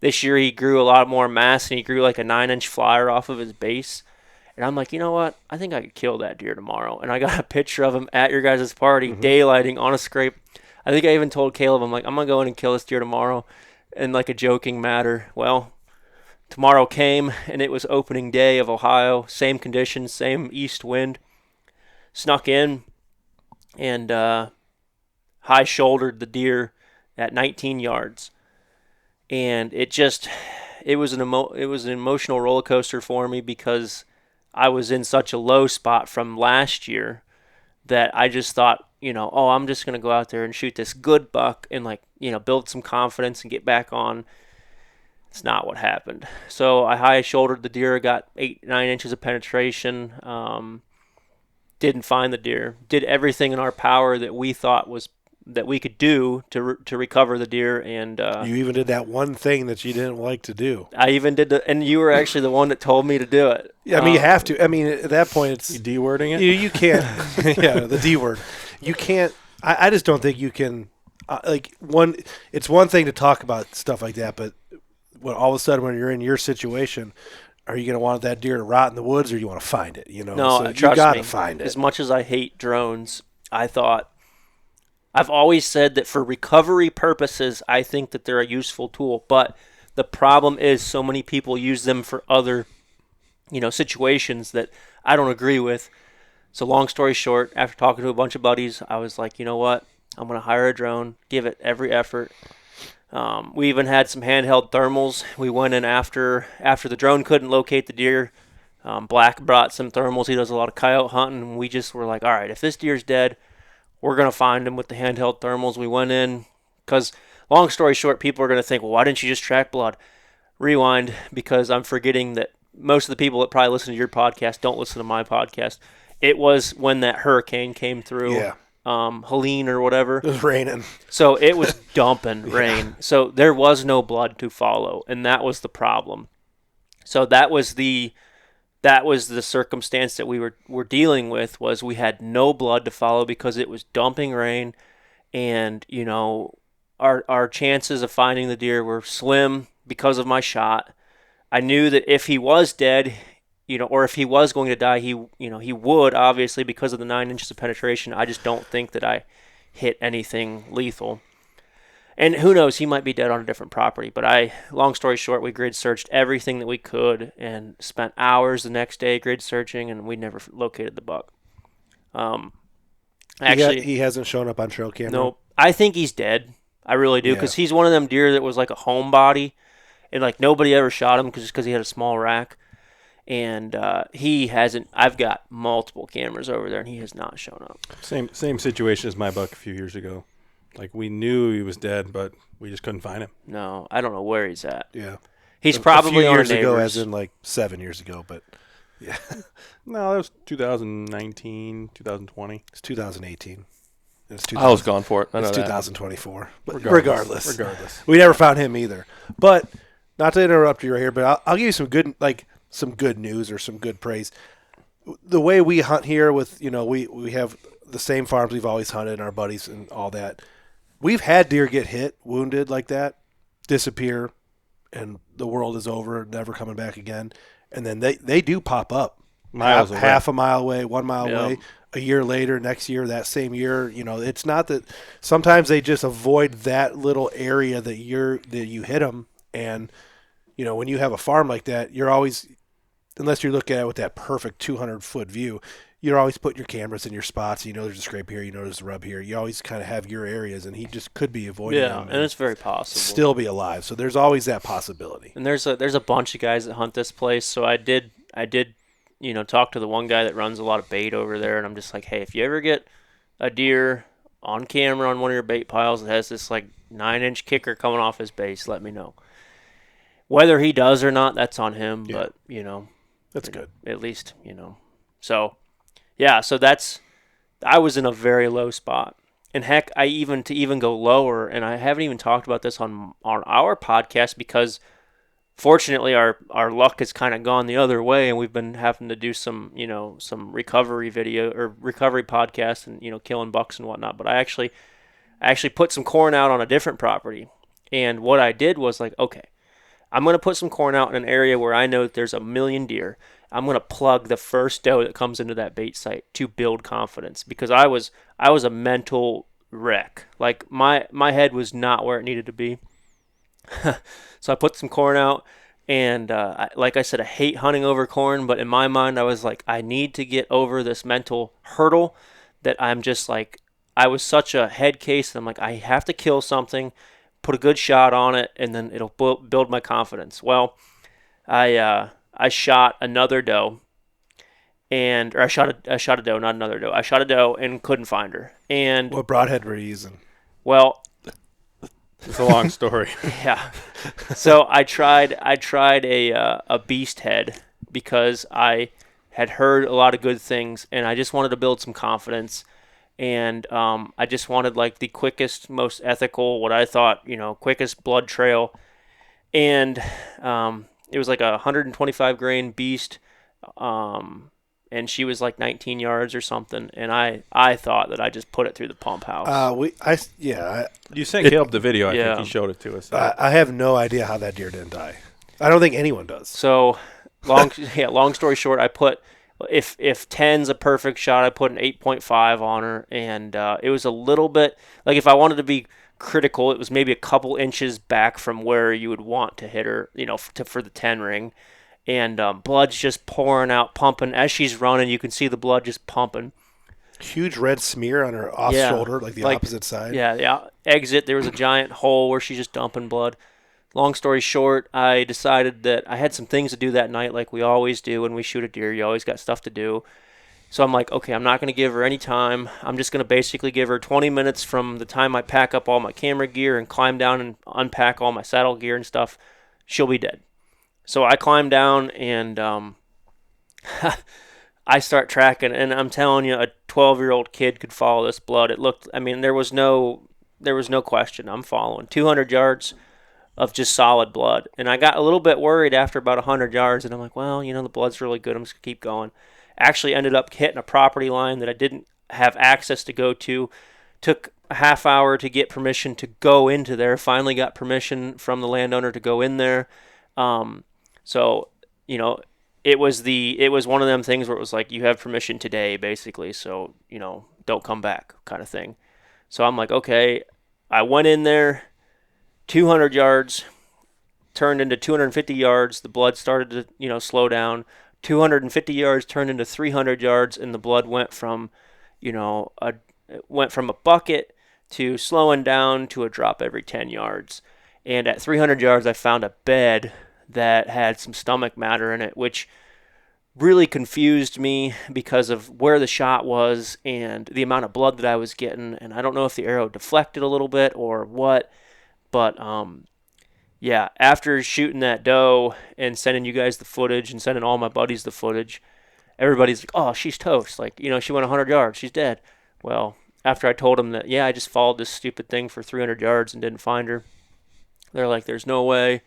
[SPEAKER 7] This year he grew a lot more mass, and he grew like a 9-inch flyer off of his base. And I'm like, you know what? I think I could kill that deer tomorrow. And I got a picture of him at your guys' party, daylighting on a scrape. I think I even told Caleb, I'm like, I'm going to go in and kill this deer tomorrow in like a joking matter. Well, tomorrow came, and it was opening day of Ohio. Same conditions, same east wind. Snuck in and high-shouldered the deer at 19 yards. And it was an emotional roller coaster for me because I was in such a low spot from last year that I just thought, I'm just going to go out there and shoot this good buck and build some confidence and get back on. It's not what happened. So I high-shouldered the deer, got 8-9 inches of penetration. Didn't find the deer. Did everything in our power that we thought was that we could do to recover the deer, and
[SPEAKER 2] You even did that one thing that you didn't like to do.
[SPEAKER 7] I even did and you were actually the one that told me to do it.
[SPEAKER 2] Yeah, I mean, you have to. I mean, at that point, it's
[SPEAKER 3] You D-wording it?
[SPEAKER 2] you can't. Yeah, the D word. You can't. I just don't think you can. It's one thing to talk about stuff like that, but when all of a sudden when you're in your situation, are you going to want that deer to rot in the woods, or you want to find it? You know,
[SPEAKER 7] No,
[SPEAKER 2] so you
[SPEAKER 7] trust
[SPEAKER 2] got to
[SPEAKER 7] me.
[SPEAKER 2] find it.
[SPEAKER 7] As much as I hate drones, I've always said that for recovery purposes, I think that they're a useful tool. But the problem is so many people use them for other, situations that I don't agree with. So long story short, after talking to a bunch of buddies, I was like, you know what? I'm going to hire a drone, give it every effort. We even had some handheld thermals. We went in after the drone couldn't locate the deer. Black brought some thermals. He does a lot of coyote hunting. And we just were like, all right, if this deer's dead, we're going to find him with the handheld thermals. We went in because, long story short, people are going to think, well, why didn't you just track blood? Rewind, because I'm forgetting that most of the people that probably listen to your podcast don't listen to my podcast. It was when that hurricane came through.
[SPEAKER 2] Yeah.
[SPEAKER 7] Helene or whatever.
[SPEAKER 2] It was raining.
[SPEAKER 7] So it was dumping rain. So there was no blood to follow, and that was the problem. So that was the circumstance that we were dealing with, was we had no blood to follow because it was dumping rain, and our chances of finding the deer were slim because of my shot. I knew that if he was dead, or if he was going to die, he would, obviously, because of the 9 inches of penetration. I just don't think that I hit anything lethal. And who knows, he might be dead on a different property. But long story short, we grid searched everything that we could and spent hours the next day grid searching, and we never located the buck. Actually,
[SPEAKER 2] he hasn't shown up on trail camera.
[SPEAKER 7] Nope. I think he's dead. I really do, because he's one of them deer that was like a homebody, and like nobody ever shot him because he had a small rack. And he hasn't. I've got multiple cameras over there, and he has not shown up.
[SPEAKER 3] Same situation as my buck a few years ago. Like, we knew he was dead, but we just couldn't find him.
[SPEAKER 7] No, I don't know where he's at.
[SPEAKER 2] Yeah,
[SPEAKER 7] he's probably
[SPEAKER 2] a few
[SPEAKER 7] on
[SPEAKER 2] years ago,
[SPEAKER 7] neighbors.
[SPEAKER 2] as in like 7 years ago. But yeah,
[SPEAKER 3] No, that was 2019, 2020.
[SPEAKER 2] it's 2018. It's
[SPEAKER 8] I was gone for it. I know
[SPEAKER 2] It's
[SPEAKER 8] that.
[SPEAKER 2] 2024. But
[SPEAKER 3] Regardless.
[SPEAKER 2] we never found him either. But not to interrupt you right here, but I'll give you some good news or some good praise. The way we hunt here with, we have the same farms we've always hunted, and our buddies and all that. We've had deer get hit, wounded like that, disappear, and the world is over, never coming back again. And then they do pop up
[SPEAKER 3] Miles away.
[SPEAKER 2] half a mile away, 1 mile
[SPEAKER 7] Yeah.
[SPEAKER 2] away, a year later, next year, that same year. It's not that sometimes they just avoid that little area that you hit them. And, when you have a farm like that, you're always, unless you're looking at it with that perfect 200-foot view, you're always putting your cameras in your spots. There's a scrape here, there's a rub here. You always kind of have your areas, and he just could be avoiding them
[SPEAKER 7] and it's very possible.
[SPEAKER 2] still be alive. So there's always that possibility.
[SPEAKER 7] And there's a bunch of guys that hunt this place. So I did talk to the one guy that runs a lot of bait over there, and I'm just like, hey, if you ever get a deer on camera on one of your bait piles that has this like 9-inch kicker coming off his base, let me know. Whether he does or not, that's on him.
[SPEAKER 2] Yeah.
[SPEAKER 7] But
[SPEAKER 2] That's good.
[SPEAKER 7] At least So yeah, so I was in a very low spot. And heck, I even go lower, and I haven't even talked about this on our podcast, because fortunately our luck has kind of gone the other way, and we've been having to do some recovery video or recovery podcast and killing bucks and whatnot. But I actually put some corn out on a different property, and what I did was like, okay, I'm going to put some corn out in an area where I know that there's 1 million deer. I'm going to plug the first doe that comes into that bait site to build confidence, because I was a mental wreck. Like my head was not where it needed to be. So I put some corn out, and like I said, I hate hunting over corn, but in my mind I was like, I need to get over this mental hurdle that I'm just like, I was such a head case, and I'm like, I have to kill something, put a good shot on it, and then it'll build my confidence. Well, I shot another doe, or I shot a doe, not another doe. I shot a doe and couldn't find her. And
[SPEAKER 2] What broadhead were you using?
[SPEAKER 7] well,
[SPEAKER 3] It's a long story.
[SPEAKER 7] Yeah. So I tried a beast head because I had heard a lot of good things, and I just wanted to build some confidence. And I just wanted like the quickest, most ethical, what I thought, quickest blood trail. And it was like a 125 grain beast, and she was like 19 yards or something. And I thought that I just put it through the pump house.
[SPEAKER 3] You sent Caleb the video. I think he showed it to us.
[SPEAKER 2] I have no idea how that deer didn't die. I don't think anyone does.
[SPEAKER 7] So long story short, I put if 10's a perfect shot, I put an 8.5 on her, and it was a little bit like if I wanted to be critical, it was maybe a couple inches back from where you would want to hit her, for the 10 ring, and blood's just pouring out, pumping as she's running. You can see the blood just pumping.
[SPEAKER 2] Huge red smear on her off shoulder, like the opposite side.
[SPEAKER 7] Yeah, the exit. There was a giant hole where she's just dumping blood. Long story short, I decided that I had some things to do that night, like we always do when we shoot a deer. You always got stuff to do. So I'm like, okay, I'm not going to give her any time. I'm just going to basically give her 20 minutes from the time I pack up all my camera gear and climb down and unpack all my saddle gear and stuff. She'll be dead. So I climb down and I start tracking. And I'm telling you, a 12-year-old kid could follow this blood. There was no question. I'm following 200 yards of just solid blood. And I got a little bit worried after about 100 yards, and I'm like, well, the blood's really good. I'm just going to keep going. Actually ended up hitting a property line that I didn't have access to go to. Took a half hour to get permission to go into there. Finally got permission from the landowner to go in there. So, it was one of them things where it was like, you have permission today, basically. So, don't come back kind of thing. So I'm like, okay. I went in there. 200 yards turned into 250 yards. The blood started to, slow down. 250 yards turned into 300 yards, and the blood went from, a bucket to slowing down to a drop every 10 yards. And at 300 yards, I found a bed that had some stomach matter in it, which really confused me because of where the shot was and the amount of blood that I was getting. And I don't know if the arrow deflected a little bit or what. But, after shooting that doe and sending you guys the footage and sending all my buddies the footage, everybody's like, oh, she's toast. Like, she went 100 yards. She's dead. Well, after I told them that, I just followed this stupid thing for 300 yards and didn't find her, they're like, there's no way.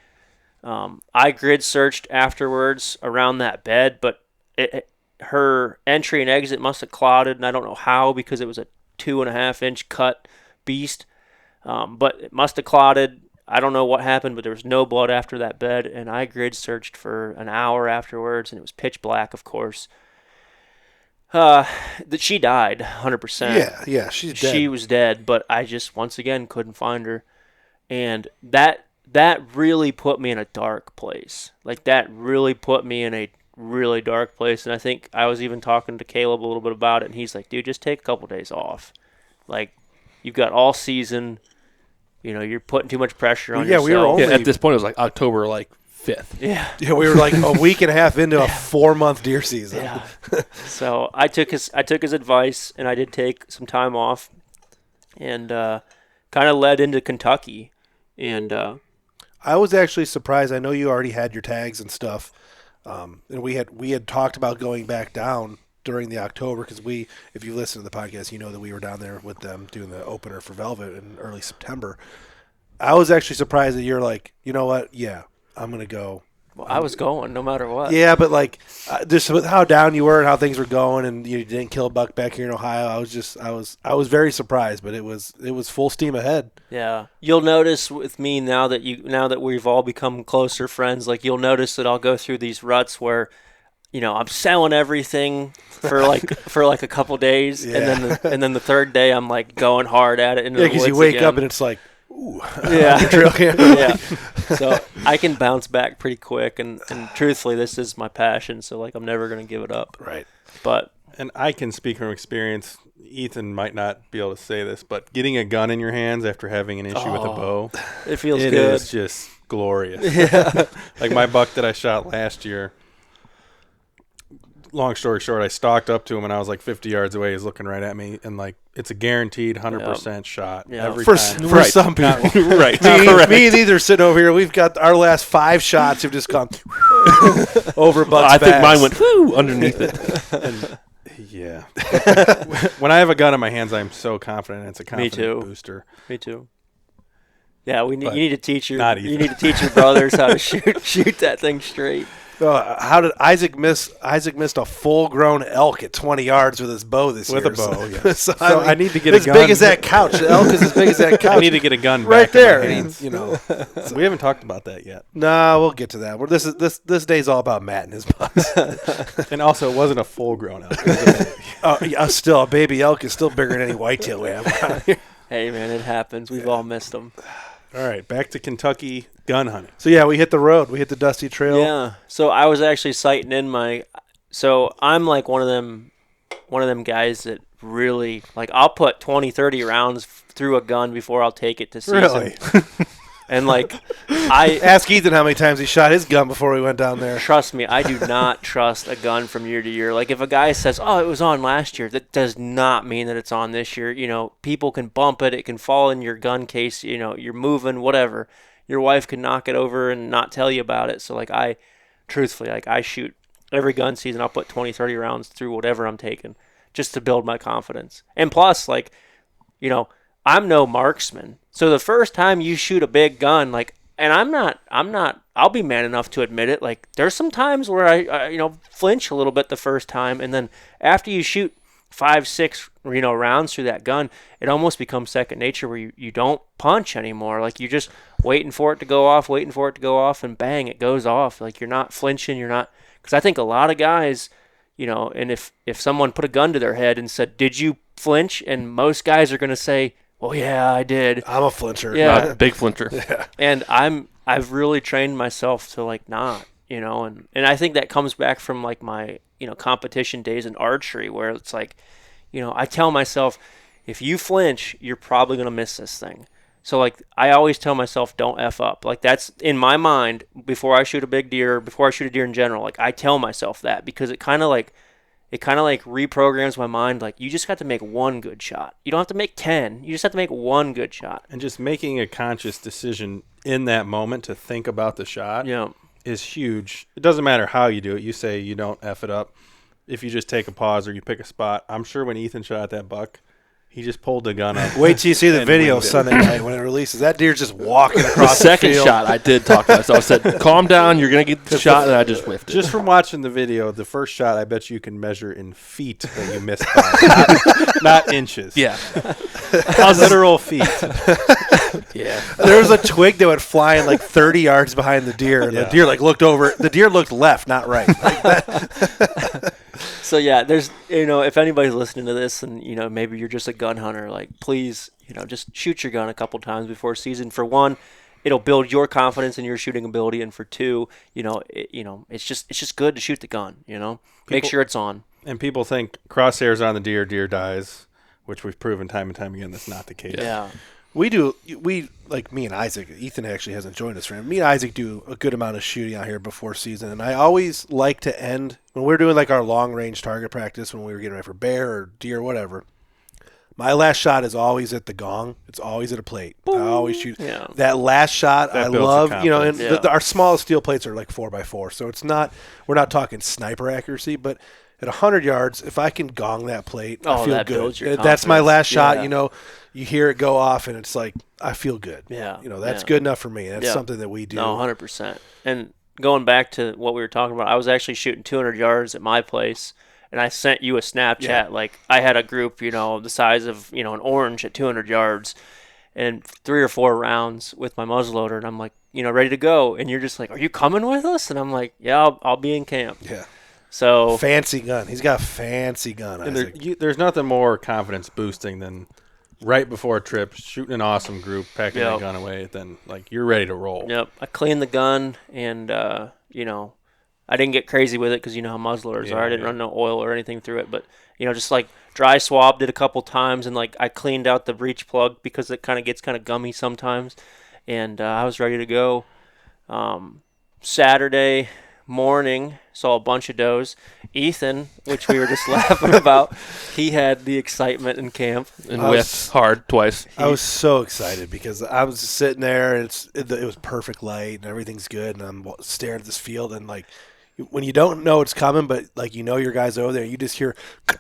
[SPEAKER 7] I grid searched afterwards around that bed, but her entry and exit must have clouded, and I don't know how because it was a 2.5-inch cut beast. But it must have clotted. I don't know what happened, but there was no blood after that bed, and I grid searched for an hour afterwards, and it was pitch black, of course. That she died, 100%.
[SPEAKER 2] Yeah, she's dead.
[SPEAKER 7] She was dead, but I just, once again, couldn't find her. And that really put me in a dark place. Like, that really put me in a really dark place, and I think I was even talking to Caleb a little bit about it, and he's like, dude, just take a couple days off. Like, you've got all season. You're putting too much pressure on yourself.
[SPEAKER 2] We were only
[SPEAKER 8] at this point, it was like October 5th.
[SPEAKER 7] Yeah,
[SPEAKER 2] we were like a week and a half into a 4-month deer season.
[SPEAKER 7] Yeah. So I took his advice, and I did take some time off, and kind of led into Kentucky. And
[SPEAKER 2] I was actually surprised. I know you already had your tags and stuff, and we had talked about going back down during the October, because if you listen to the podcast, you know that we were down there with them doing the opener for Velvet in early September. I was actually surprised that you're like, you know what? Yeah, I'm going to go.
[SPEAKER 7] Well, I was going no matter what.
[SPEAKER 2] Yeah, but just with how down you were and how things were going, and you didn't kill a buck back here in Ohio, I was very surprised, but it was full steam ahead.
[SPEAKER 7] Yeah, you'll notice with me now that we've all become closer friends, like you'll notice that I'll go through these ruts where, I'm selling everything for a couple days,
[SPEAKER 2] yeah.
[SPEAKER 7] and then the third day I'm like going hard at it.
[SPEAKER 2] Yeah, because you wake up and it's like, ooh,
[SPEAKER 7] yeah,
[SPEAKER 2] trail camera.
[SPEAKER 7] Yeah. So I can bounce back pretty quick, and truthfully, this is my passion. So like, I'm never gonna give it up.
[SPEAKER 2] Right.
[SPEAKER 3] And I can speak from experience. Ethan might not be able to say this, but getting a gun in your hands after having an issue with a bow,
[SPEAKER 7] it feels good.
[SPEAKER 3] It is just glorious.
[SPEAKER 7] Yeah.
[SPEAKER 3] Like my buck that I shot last year. long story short, I stalked up to him and I was like 50 yards away. He's looking right at me, and like it's a guaranteed 100% shot every
[SPEAKER 2] For
[SPEAKER 3] time.
[SPEAKER 2] some people.
[SPEAKER 3] Right.
[SPEAKER 2] Me and Ether sitting over here. We've got our last 5 shots have just gone over Buck's
[SPEAKER 8] I think
[SPEAKER 2] back.
[SPEAKER 8] mine went whoo underneath it.
[SPEAKER 3] Yeah. When I have a gun in my hands, I'm so confident. It's a confident booster.
[SPEAKER 7] Me too. Yeah, you need to teach your brothers how to shoot that thing straight.
[SPEAKER 2] How did Isaac miss? Isaac missed a full-grown elk at 20 yards with his bow this year.
[SPEAKER 3] With a bow, yes.
[SPEAKER 2] So
[SPEAKER 3] I need to get a
[SPEAKER 2] as
[SPEAKER 3] gun.
[SPEAKER 2] big as that couch. The elk is as big as that couch.
[SPEAKER 3] I need to get a gun
[SPEAKER 2] right
[SPEAKER 3] back
[SPEAKER 2] there.
[SPEAKER 3] in my hands. We haven't talked about that yet.
[SPEAKER 2] Nah, we'll get to that. This day's all about Matt and his bucks.
[SPEAKER 3] And also, it wasn't a full-grown elk.
[SPEAKER 2] Still, a baby elk is still bigger than any whitetail we have around here.
[SPEAKER 7] Hey, man, it happens. We've all missed them.
[SPEAKER 3] All right, back to Kentucky gun hunting.
[SPEAKER 2] So yeah, we hit the road. We hit the dusty trail.
[SPEAKER 7] Yeah. So I was actually sighting in my. So I'm like one of them guys that really like. I'll put 20, 30 rounds through a gun before I'll take it to season.
[SPEAKER 2] Really?
[SPEAKER 7] And like, I
[SPEAKER 2] ask Ethan how many times he shot his gun before we went down there.
[SPEAKER 7] Trust me, I do not trust a gun from year to year. Like if a guy says, "Oh, it was on last year," that does not mean that it's on this year. You know, people can bump it. It can fall in your gun case. You know, you're moving, whatever. Your wife can knock it over and not tell you about it. So like truthfully, I shoot every gun season. I'll put 20, 30 rounds through whatever I'm taking just to build my confidence. And plus, like, you know, I'm no marksman. So the first time you shoot a big gun, like, and I'm not, I'll be man enough to admit it. Like, there's some times where I flinch a little bit the first time. And then after you shoot 5, 6, rounds through that gun, it almost becomes second nature where you don't punch anymore. Like, you're just waiting for it to go off, and bang, it goes off. Like, you're not flinching. You're not, because I think a lot of guys, and if someone put a gun to their head and said, "Did you flinch?" And most guys are going to say, "Well, yeah, I did."
[SPEAKER 2] I'm a flincher.
[SPEAKER 7] Yeah.
[SPEAKER 8] Big flincher.
[SPEAKER 2] Yeah.
[SPEAKER 7] And I've really trained myself to like not, and I think that comes back from like my, competition days in archery where it's like, I tell myself, if you flinch, you're probably going to miss this thing. So like I always tell myself, don't F up. Like that's in my mind before I shoot a big deer, before I shoot a deer in general. Like I tell myself that because it kind of like reprograms my mind. Like, you just got to make one good shot. You don't have to make 10. You just have to make one good shot.
[SPEAKER 3] And just making a conscious decision in that moment to think about the shot is huge. It doesn't matter how you do it. You say you don't F it up. If you just take a pause or you pick a spot, I'm sure when Ethan shot that buck, he just pulled the gun up.
[SPEAKER 2] Wait till you see the video Sunday night when it releases. That deer's just walking
[SPEAKER 8] The
[SPEAKER 2] across the
[SPEAKER 8] second
[SPEAKER 2] field.
[SPEAKER 8] shot, I did talk to myself. I said, "Calm down. You're gonna get the shot," and I just whiffed it.
[SPEAKER 3] Just from watching the video, the first shot, I bet you can measure in feet that you missed by, not inches.
[SPEAKER 8] Yeah.
[SPEAKER 3] Literal feet.
[SPEAKER 7] Yeah.
[SPEAKER 2] There was a twig that went flying like 30 yards behind the deer, and the deer like looked over. The deer looked left, not right. Like that.
[SPEAKER 7] So yeah, there's, if anybody's listening to this and, maybe you're just a gun hunter, like please, just shoot your gun a couple times before season. For one, it'll build your confidence in your shooting ability. And for two, it's just good to shoot the gun, make sure it's on.
[SPEAKER 3] And people think crosshairs on the deer dies, which we've proven time and time again that's not the case.
[SPEAKER 7] Yeah.
[SPEAKER 2] We like me and Isaac. Ethan actually hasn't joined us. Me and Isaac do a good amount of shooting out here before season, and I always like to end when we're doing like our long range target practice when we were getting ready for bear or deer, whatever. My last shot is always at the gong. It's always at a plate. Boom. I always shoot that last shot.
[SPEAKER 3] That
[SPEAKER 2] I
[SPEAKER 3] builds
[SPEAKER 2] love,
[SPEAKER 3] your
[SPEAKER 2] and
[SPEAKER 3] confidence.
[SPEAKER 2] our smallest steel plates are like 4x4, so it's not. We're not talking sniper accuracy, but at 100 yards, if I can gong that plate, I feel
[SPEAKER 7] that
[SPEAKER 2] good.
[SPEAKER 7] builds your
[SPEAKER 2] That's my
[SPEAKER 7] confidence.
[SPEAKER 2] last shot.
[SPEAKER 7] Yeah.
[SPEAKER 2] You hear it go off, and it's like I feel good.
[SPEAKER 7] Yeah.
[SPEAKER 2] That's good enough for me. That's something that we do.
[SPEAKER 7] No, 100%. And going back to what we were talking about, I was actually shooting 200 yards at my place, and I sent you a Snapchat.
[SPEAKER 2] Yeah.
[SPEAKER 7] Like, I had a group, the size of, an orange at 200 yards, and 3 or 4 rounds with my muzzleloader, and I'm like, ready to go. And you're just like, "Are you coming with us?" And I'm like, "Yeah, I'll be in camp."
[SPEAKER 2] Yeah.
[SPEAKER 7] So
[SPEAKER 2] fancy gun. He's got a fancy gun.
[SPEAKER 3] And there's nothing more confidence boosting than right before a trip, shooting an awesome group, packing the gun away, then like you're ready to roll.
[SPEAKER 7] Yep. I cleaned the gun, and I didn't get crazy with it because you know how muzzleloaders are. I didn't run no oil or anything through it, but just like dry swabbed it a couple times, and like I cleaned out the breech plug because it kind of gets kind of gummy sometimes, and I was ready to go. Saturday, morning, saw a bunch of does. Ethan, which we were just laughing about, he had the excitement in camp.
[SPEAKER 8] And whiffed hard twice.
[SPEAKER 2] I was so excited because I was just sitting there and it was perfect light and everything's good, and I'm staring at this field, and like when you don't know it's coming, but like your guy's over there, you just hear like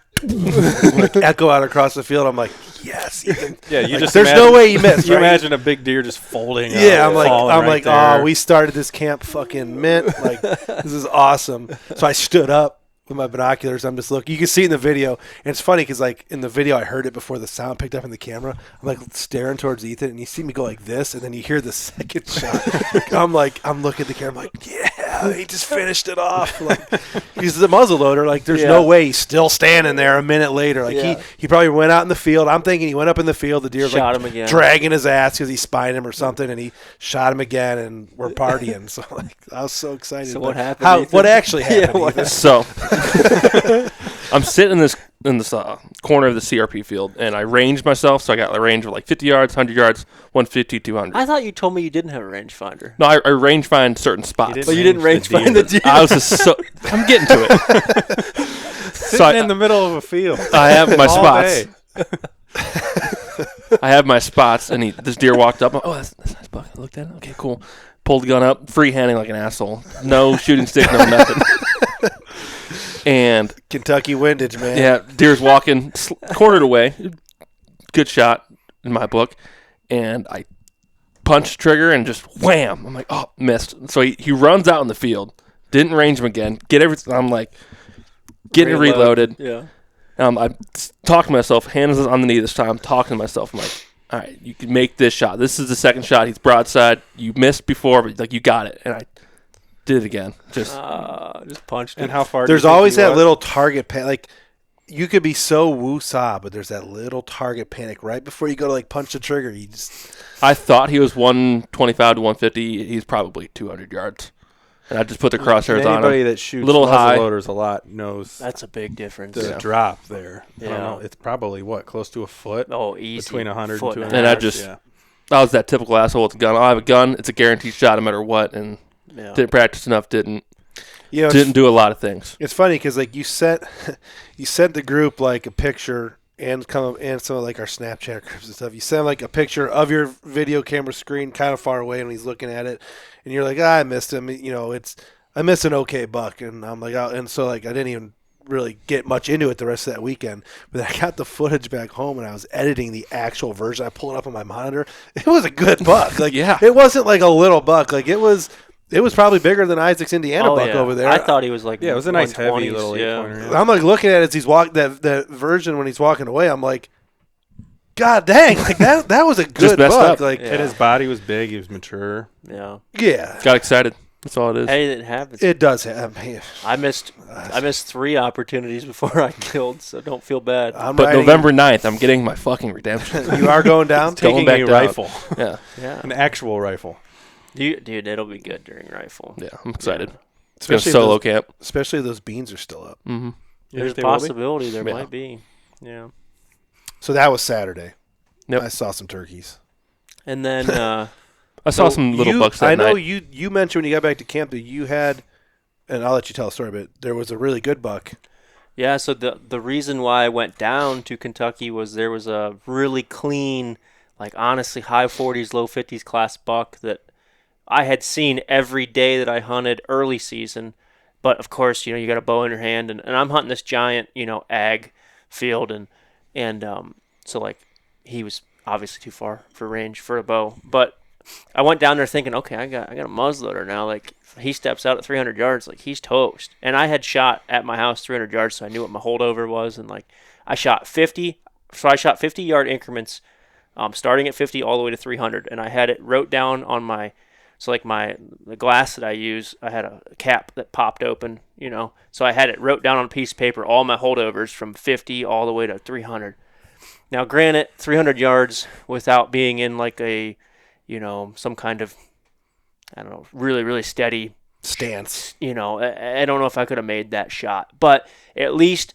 [SPEAKER 2] echo out across the field. I'm like, yes, Ethan.
[SPEAKER 3] Yeah, you
[SPEAKER 2] Like,
[SPEAKER 3] just
[SPEAKER 2] there's no way you missed.
[SPEAKER 3] You
[SPEAKER 2] right?
[SPEAKER 3] imagine a big deer just folding.
[SPEAKER 2] Yeah,
[SPEAKER 3] out,
[SPEAKER 2] I'm like,
[SPEAKER 3] there.
[SPEAKER 2] oh, we started this camp fucking mint. Like, this is awesome. So I stood up with my binoculars. I'm just looking. You can see it in the video, and it's funny because like in the video, I heard it before the sound picked up in the camera. I'm like staring towards Ethan, and you see me go like this, and then you hear the second shot. I'm looking at the camera, I'm like, yeah, he just finished it off. Like, he's the muzzle loader. Like, there's no way he's still standing there a minute later. Like he probably went out in the field. I'm thinking he went up in the field. The deer's
[SPEAKER 7] Shot
[SPEAKER 2] like
[SPEAKER 7] him again.
[SPEAKER 2] dragging his ass because he spined him or something, and he shot him again, and we're partying. So like, I was so excited.
[SPEAKER 7] So
[SPEAKER 2] But
[SPEAKER 7] what happened, Ethan?
[SPEAKER 2] what actually happened?
[SPEAKER 7] what
[SPEAKER 2] Ethan?
[SPEAKER 8] So I'm sitting in this corner of the CRP field, and I ranged myself. So I got a range of like 50 yards, 100 yards, 150, 200.
[SPEAKER 7] I thought you told me you didn't have a rangefinder.
[SPEAKER 8] No, I range find certain spots.
[SPEAKER 7] But you didn't range find the deer.
[SPEAKER 8] I was just so. I'm getting to it.
[SPEAKER 3] Sitting in the middle of a field.
[SPEAKER 8] I have my
[SPEAKER 3] all
[SPEAKER 8] spots.
[SPEAKER 3] day.
[SPEAKER 8] I have my spots, and this deer walked up. Oh, that's a nice buck. I looked at it. Okay, cool. Pulled the gun up, free-handing like an asshole. No shooting stick, no nothing. And
[SPEAKER 2] Kentucky windage, man.
[SPEAKER 8] yeah, deer's walking, cornered away. Good shot in my book. And I punched trigger and just wham. I'm like, oh, missed. So he runs out in the field. Didn't range him again. Get everything. I'm like, getting reloaded.
[SPEAKER 7] Yeah.
[SPEAKER 8] I talk to myself, hands on the knee this time, talking to myself. I'm like, all right, you can make this shot. This is the second shot. He's broadside. You missed before, but like you got it. And I did it again. Just
[SPEAKER 7] punched
[SPEAKER 3] And
[SPEAKER 7] it.
[SPEAKER 3] how far?
[SPEAKER 2] There's always that little target panic. Like, you could be so woo-saw, but there's that little target panic right before you go to like punch the trigger. You just.
[SPEAKER 8] I thought he was 125 to 150. He's probably 200 yards. And I just put the crosshairs on
[SPEAKER 3] Anybody
[SPEAKER 8] him.
[SPEAKER 3] that shoots
[SPEAKER 8] Little high.
[SPEAKER 3] muzzleloaders a lot knows
[SPEAKER 7] That's a big difference.
[SPEAKER 3] the drop there. I don't
[SPEAKER 7] Yeah.
[SPEAKER 3] know. It's probably close to a foot.
[SPEAKER 7] Oh, easy.
[SPEAKER 3] Between 100
[SPEAKER 7] Foot
[SPEAKER 3] and
[SPEAKER 7] and
[SPEAKER 3] 200.
[SPEAKER 8] And I
[SPEAKER 7] a half.
[SPEAKER 8] just, I was that typical asshole with a gun. I have a gun. It's a guaranteed shot no matter what. And didn't practice enough. Didn't do a lot of things.
[SPEAKER 2] It's funny because like you sent the group like a picture and some of like our Snapchat groups and stuff. You send like a picture of your video camera screen kind of far away, and he's looking at it, and you're like, I missed him. I missed an okay buck, and I'm like, and so like I didn't even really get much into it the rest of that weekend. But I got the footage back home, and I was editing the actual version. I pulled it up on my monitor. It was a good buck. Like,
[SPEAKER 8] yeah,
[SPEAKER 2] it wasn't like a little buck. Like it was probably bigger than Isaac's Indiana buck over there.
[SPEAKER 7] I thought he was like
[SPEAKER 3] it was a nice heavy
[SPEAKER 7] 120s,
[SPEAKER 3] little 8-pointer. Yeah.
[SPEAKER 2] I'm like looking at it as he's that version when he's walking away. I'm like, God dang, like that was a good
[SPEAKER 8] messed
[SPEAKER 2] buck.
[SPEAKER 8] up.
[SPEAKER 2] Like,
[SPEAKER 3] And his body was big. He was mature.
[SPEAKER 7] Yeah.
[SPEAKER 8] Got excited. That's all it is.
[SPEAKER 7] Hey, it happens.
[SPEAKER 2] it does have.
[SPEAKER 7] I missed 3 opportunities before I killed, so don't feel bad.
[SPEAKER 8] But November 9th, I'm getting my fucking redemption.
[SPEAKER 2] You are going down.
[SPEAKER 3] Taking
[SPEAKER 8] back
[SPEAKER 3] a
[SPEAKER 8] down.
[SPEAKER 3] rifle.
[SPEAKER 8] Yeah.
[SPEAKER 7] Yeah.
[SPEAKER 3] An actual rifle.
[SPEAKER 7] Dude, it'll be good during rifle.
[SPEAKER 8] Yeah, I'm excited.
[SPEAKER 7] Yeah.
[SPEAKER 8] It's been a solo camp.
[SPEAKER 2] Especially those beans are still up.
[SPEAKER 8] Mm-hmm.
[SPEAKER 7] There's a
[SPEAKER 3] they will be?
[SPEAKER 7] possibility there might be. Yeah.
[SPEAKER 2] So that was Saturday.
[SPEAKER 8] Yep.
[SPEAKER 2] I saw some turkeys.
[SPEAKER 7] And then
[SPEAKER 8] I saw some little bucks that
[SPEAKER 2] I know
[SPEAKER 8] night.
[SPEAKER 2] you mentioned when you got back to camp that you had, and I'll let you tell a story, but there was a really good buck.
[SPEAKER 7] yeah, so the reason why I went down to Kentucky was there was a really clean, like honestly high 40s, low 50s class buck that I had seen every day that I hunted early season. But of course, you got a bow in your hand, and I'm hunting this giant, ag field, and so like he was obviously too far for range for a bow. But I went down there thinking, okay, I got a muzzleloader now. Like if he steps out at 300 yards, like he's toast. And I had shot at my house 300 yards, so I knew what my holdover was, and like I shot 50. So I shot 50-yard increments, starting at 50 all the way to 300, and I had it wrote down on my. So like the glass that I use, I had a cap that popped open, So I had it wrote down on a piece of paper, all my holdovers from 50 all the way to 300. Now, granted, 300 yards without being in like a, some kind of, I don't know, really, really steady
[SPEAKER 2] stance.
[SPEAKER 7] I don't know if I could have made that shot. But at least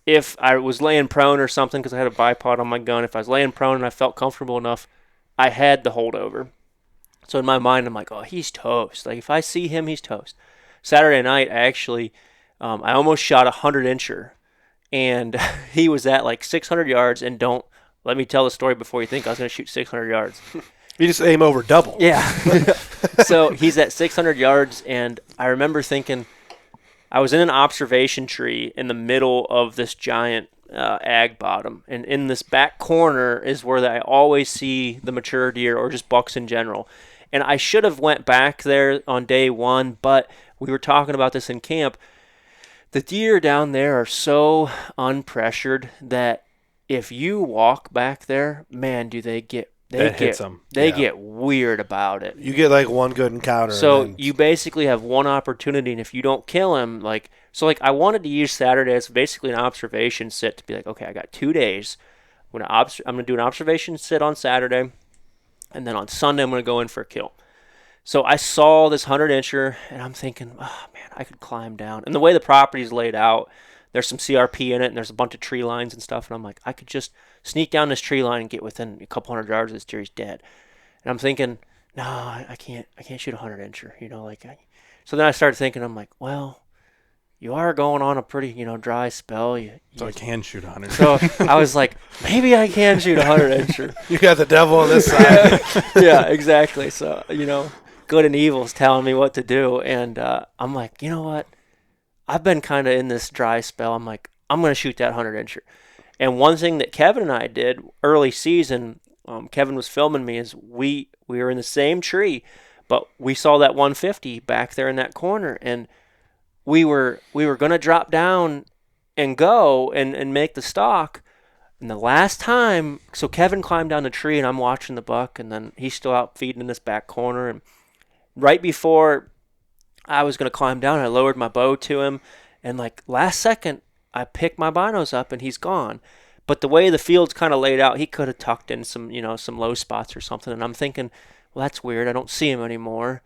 [SPEAKER 7] if I was laying prone or something, because I had a bipod on my gun, if I was laying prone and I felt comfortable enough, I had the holdover. So in my mind, I'm like, oh, he's toast. Like, if I see him, he's toast. Saturday night, I almost shot a 100-incher, and he was at like 600 yards. And don't let me tell the story before you think I was going to shoot 600 yards.
[SPEAKER 2] You just aim over double.
[SPEAKER 7] Yeah. So he's at 600 yards, and I remember thinking I was in an observation tree in the middle of this giant ag bottom, and in this back corner is where I always see the mature deer or just bucks in general. And I should have went back there on day one, but we were talking about this in camp. The deer down there are so unpressured that if you walk back there, man, do they get
[SPEAKER 3] hits 'em.
[SPEAKER 7] They get weird about it.
[SPEAKER 2] You get like one good encounter.
[SPEAKER 7] So
[SPEAKER 2] and then
[SPEAKER 7] you basically have one opportunity, and if you don't kill him, I wanted to use Saturday as basically an observation sit to be like, okay, I got 2 days. I'm gonna do an observation sit on Saturday, and then on Sunday I'm gonna go in for a kill. So I saw this 100-incher, and I'm thinking, oh man, I could climb down. And the way the property's laid out, there's some CRP in it, and there's a bunch of tree lines and stuff, and I'm like, I could just sneak down this tree line and get within a couple hundred yards of this deer. He's dead. And I'm thinking, no, I can't shoot a 100-incher, So then I started thinking, I'm like, well, you are going on a pretty, dry spell.
[SPEAKER 3] So I can shoot 100.
[SPEAKER 7] So I was like, maybe I can shoot a 100-incher.
[SPEAKER 2] you got the devil on this side.
[SPEAKER 7] Yeah, exactly. So, good and evil's telling me what to do. And I'm like, you know what? I've been kind of in this dry spell. I'm like, I'm going to shoot that 100-incher. And one thing that Kevin and I did early season, Kevin was filming me, is we were in the same tree, but we saw that 150 back there in that corner, and we were going to drop down and go and make the stalk. And the last time, so Kevin climbed down the tree, and I'm watching the buck, and then he's still out feeding in this back corner. And right before I was going to climb down, I lowered my bow to him, and last second, I picked my binos up, and he's gone. But the way the field's kind of laid out, he could have tucked in some low spots or something. And I'm thinking, well, that's weird. I don't see him anymore.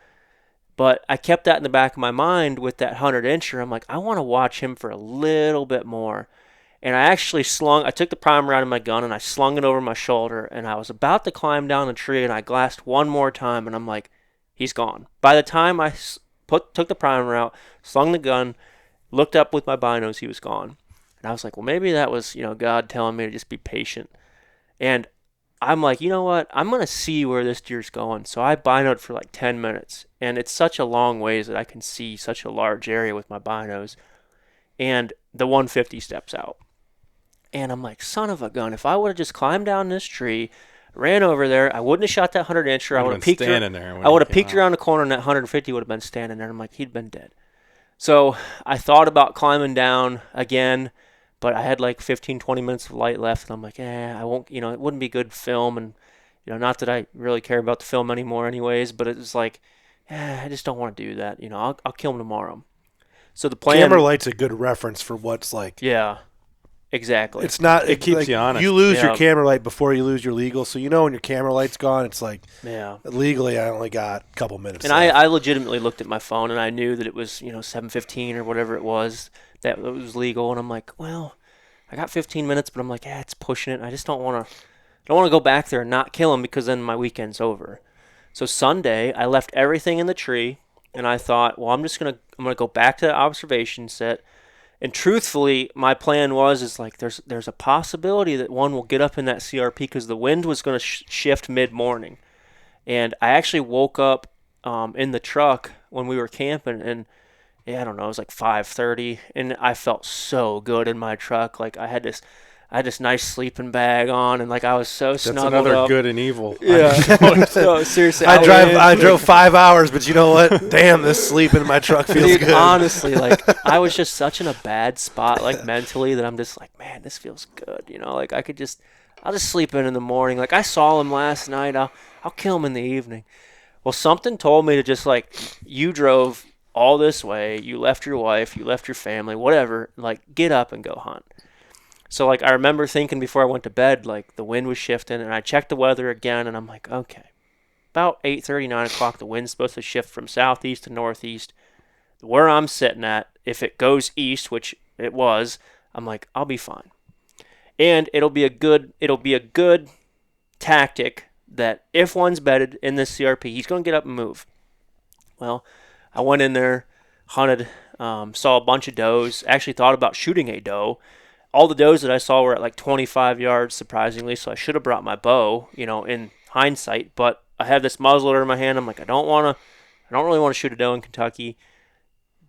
[SPEAKER 7] But I kept that in the back of my mind with that 100-incher. I'm like, I want to watch him for a little bit more. And I actually I took the primer out of my gun, and I slung it over my shoulder. And I was about to climb down the tree, and I glassed one more time, and I'm like, he's gone. By the time I took the primer out, slung the gun, looked up with my binos, he was gone. And I was like, well, maybe that was, God telling me to just be patient. And I'm like, you know what? I'm going to see where this deer's going. So I binoed for 10 minutes. And it's such a long ways that I can see such a large area with my binos. And the 150 steps out. And I'm like, son of a gun, if I would have just climbed down this tree, ran over there, I wouldn't have shot that 100-incher. I would have peeked around the corner, and that 150 would have been standing there. I'm like, he'd been dead. So I thought about climbing down again, but I had 15, 20 minutes of light left, and I'm like, I won't, it wouldn't be good film, and, not that I really care about the film anymore anyways, but it was like, I just don't want to do that, I'll kill him tomorrow. So the plan...
[SPEAKER 2] Camera light's a good reference for what's
[SPEAKER 7] Yeah, exactly.
[SPEAKER 2] It's not...
[SPEAKER 3] It keeps you honest.
[SPEAKER 2] You lose your camera light before you lose your legal, so when your camera light's gone, it's legally I only got a couple minutes
[SPEAKER 7] and I legitimately looked at my phone, and I knew that it was, 7:15 or whatever it was, that it was legal, and I'm like, well, I got 15 minutes, but I'm like, it's pushing it. I just don't want to go back there and not kill him, because then my weekend's over. So Sunday, I left everything in the tree, and I thought, well, I'm gonna go back to the observation set. And truthfully, my plan was there's a possibility that one will get up in that CRP, because the wind was going to shift mid-morning. And I actually woke up in the truck when we were camping, and I don't know, it was 5:30, and I felt so good in my truck. I had this nice sleeping bag on, and I was so snuggled up.
[SPEAKER 3] That's another good and evil.
[SPEAKER 7] Yeah. No, seriously.
[SPEAKER 2] I drove 5 hours, but you know what? Damn, this sleeping in my truck feels good.
[SPEAKER 7] Honestly, I was just such in a bad spot, mentally, that I'm just man, this feels good. I'll just sleep in the morning. I saw him last night. I'll kill him in the evening. Well, something told me to just you drove all this way, you left your wife, you left your family, whatever, get up and go hunt. So I remember thinking before I went to bed, the wind was shifting, and I checked the weather again, and I'm like, okay, about 8:30, 9 o'clock, the wind's supposed to shift from southeast to northeast. Where I'm sitting at, if it goes east, which it was, I'm like, I'll be fine. And it'll be a good tactic that if one's bedded in this CRP, he's going to get up and move. Well, I went in there, hunted, saw a bunch of does, actually thought about shooting a doe. All the does that I saw were at like 25 yards, surprisingly, so I should have brought my bow, in hindsight, but I have this muzzleloader in my hand. I'm like, I don't really want to shoot a doe in Kentucky,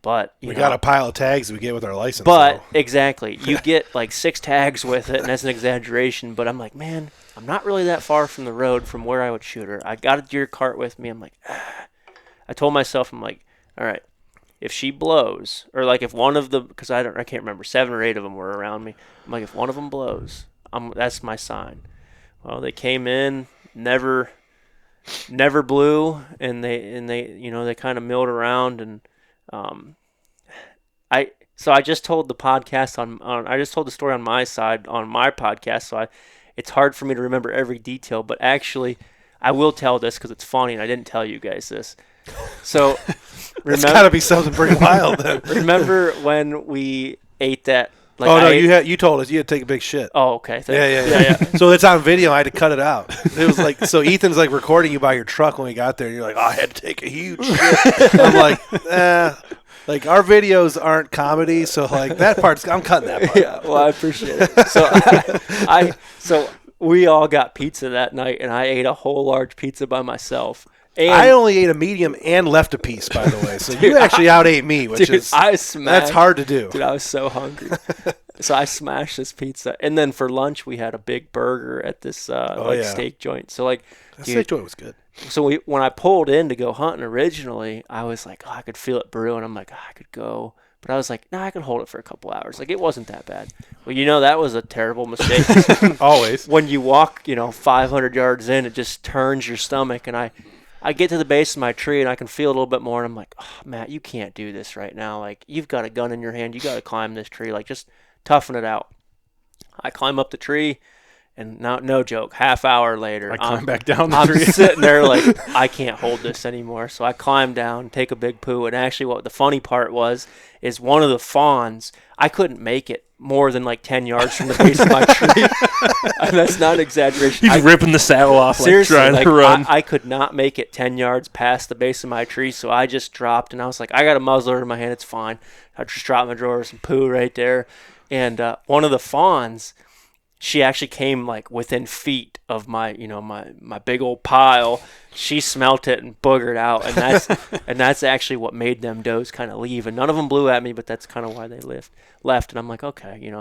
[SPEAKER 7] but
[SPEAKER 2] we got a pile of tags we get with our license.
[SPEAKER 7] But exactly, you get like 6 tags with it, and that's an exaggeration. But I'm like, man, I'm not really that far from the road from where I would shoot her. I got a deer cart with me. I'm like, I told myself, I'm like, all right, if she blows, or like if one of the, because I can't remember, 7 or 8 of them were around me. I'm like, if one of them blows, that's my sign. Well, they came in, never blew, and they kind of milled around, and I just told the podcast I just told the story on my side on my podcast, so it's hard for me to remember every detail, but actually I will tell this because it's funny, and I didn't tell you guys this. So
[SPEAKER 2] it's got to be something pretty wild then.
[SPEAKER 7] Remember when we ate that?
[SPEAKER 2] You told us you had to take a big shit.
[SPEAKER 7] Oh, okay.
[SPEAKER 2] Yeah. So it's on video. I had to cut it out. It was like, so Ethan's like recording you by your truck when we got there, and you're like, oh, I had to take a huge shit. I'm like, like our videos aren't comedy, so like that part's, I'm cutting that part.
[SPEAKER 7] Yeah, well, I appreciate it. So so we all got pizza that night, and I ate a whole large pizza by myself. And
[SPEAKER 2] I only ate a medium and left a piece, by the way. So dude, you actually out-ate me, which is that's hard to do.
[SPEAKER 7] Dude, I was so hungry. So I smashed this pizza. And then for lunch, we had a big burger at this steak joint. So like,
[SPEAKER 2] that steak joint was good.
[SPEAKER 7] So when I pulled in to go hunting originally, I was like, I could feel it brewing. I'm like, I could go. But I was like, I could hold it for a couple hours. Like, it wasn't that bad. Well, that was a terrible mistake.
[SPEAKER 2] Always.
[SPEAKER 7] When you walk, 500 yards in, it just turns your stomach. And I get to the base of my tree, and I can feel a little bit more, and I'm like, oh, Matt, you can't do this right now. Like, you've got a gun in your hand. You got to climb this tree. Like, just toughen it out. I climb up the tree, and no joke, half hour later,
[SPEAKER 3] I climb back down the tree.
[SPEAKER 7] I'm sitting there like, I can't hold this anymore. So I climb down, take a big poo, and actually what the funny part is one of the fawns, I couldn't make it more than like 10 yards from the base of my tree. And that's not an exaggeration.
[SPEAKER 8] He's ripping the saddle off,
[SPEAKER 7] seriously,
[SPEAKER 8] trying to run.
[SPEAKER 7] I could not make it 10 yards past the base of my tree, so I just dropped, and I was like, I got a muzzleloader in my hand, it's fine. I just dropped my drawer, some poo right there. And one of the fawns, she actually came like within feet of my big old pile. She smelt it and boogered out, and that's actually what made them does kind of leave. And none of them blew at me, but that's kind of why they left. And I'm like, okay,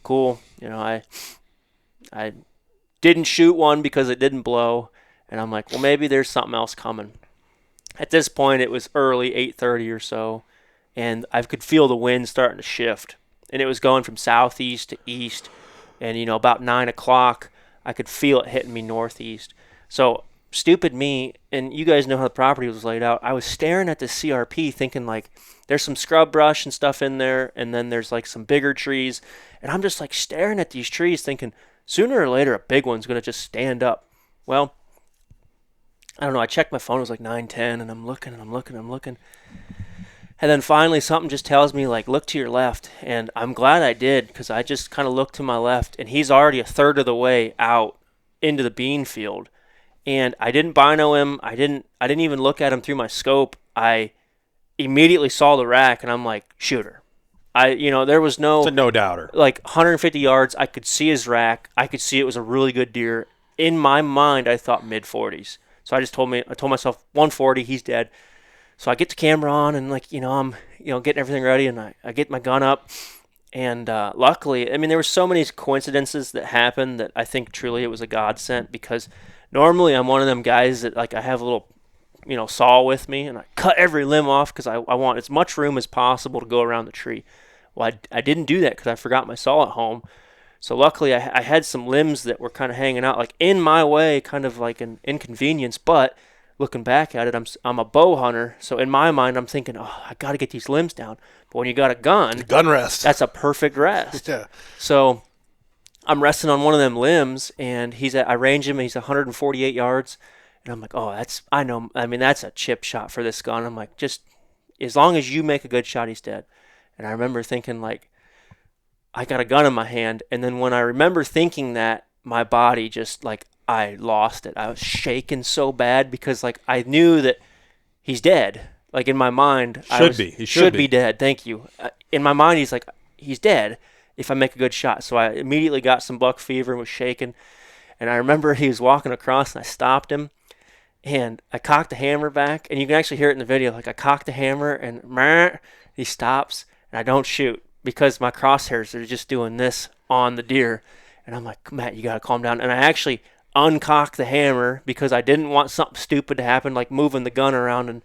[SPEAKER 7] cool. I didn't shoot one because it didn't blow, and I'm like, well, maybe there's something else coming. At this point, it was early 8:30 or so, and I could feel the wind starting to shift, and it was going from southeast to east. And, about 9 o'clock, I could feel it hitting me northeast. So, stupid me, and you guys know how the property was laid out, I was staring at the CRP thinking, like, there's some scrub brush and stuff in there, and then there's, like, some bigger trees. And I'm just, like, staring at these trees thinking, sooner or later, a big one's going to just stand up. Well, I don't know. I checked my phone. It was like 9:10, and I'm looking. And then finally something just tells me, like, look to your left. And I'm glad I did, because I just kind of looked to my left, and he's already a third of the way out into the bean field. And I didn't bino him. I didn't even look at him through my scope. I immediately saw the rack, and I'm like, shoot her. There was no...
[SPEAKER 3] It's a no-doubter.
[SPEAKER 7] Like, 150 yards, I could see his rack. I could see it was a really good deer. In my mind, I thought mid-40s. So I told myself, 140, he's dead. So I get the camera on, and I'm getting everything ready, and I get my gun up, and luckily, there were so many coincidences that happened that I think truly it was a godsend, because normally I'm one of them guys that, like, I have a little saw with me, and I cut every limb off because I want as much room as possible to go around the tree. Well, I didn't do that because I forgot my saw at home. So luckily I had some limbs that were kind of hanging out, like, in my way, kind of like an inconvenience, but looking back at it, I'm a bow hunter, so in my mind I'm thinking, I got to get these limbs down. But when you got a gun
[SPEAKER 2] rest,
[SPEAKER 7] that's a perfect rest.
[SPEAKER 2] Yeah.
[SPEAKER 7] So I'm resting on one of them limbs, and I range him, and he's 148 yards, and I'm like, that's a chip shot for this gun. I'm like, just as long as you make a good shot, he's dead. And I remember thinking, like, I got a gun in my hand, and then when I remember thinking that, my body just, like, I lost it. I was shaking so bad because, like, I knew that he's dead. Like in my mind,
[SPEAKER 3] He
[SPEAKER 7] should be dead. Thank you. In my mind, he's like, he's dead if I make a good shot. So I immediately got some buck fever and was shaking. And I remember he was walking across, and I stopped him, and I cocked the hammer back, and you can actually hear it in the video. Like I cocked the hammer, and he stops, and I don't shoot because my crosshairs are just doing this on the deer. And I'm like, Matt, you gotta calm down. And I actually uncocked the hammer because I didn't want something stupid to happen, like moving the gun around and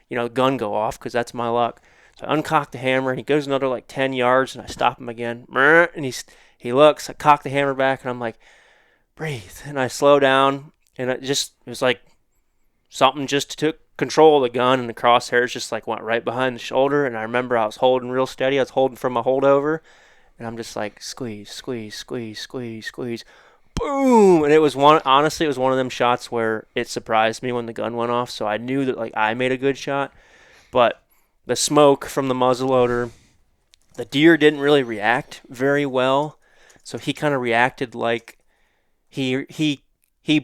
[SPEAKER 7] the gun go off, because that's my luck. So I uncocked the hammer, and he goes another like 10 yards, and I stop him again. And he looks. I cock the hammer back, and I'm like, breathe. And I slow down, and it was like something just took control of the gun, and the crosshairs just like went right behind the shoulder. And I remember I was holding real steady. I was holding from my holdover, and I'm just like squeeze, squeeze, squeeze, squeeze, squeeze. Boom! And it was one of them shots where it surprised me when the gun went off, so I knew that like I made a good shot. But the smoke from the muzzleloader, the deer didn't really react very well, so he kind of reacted like he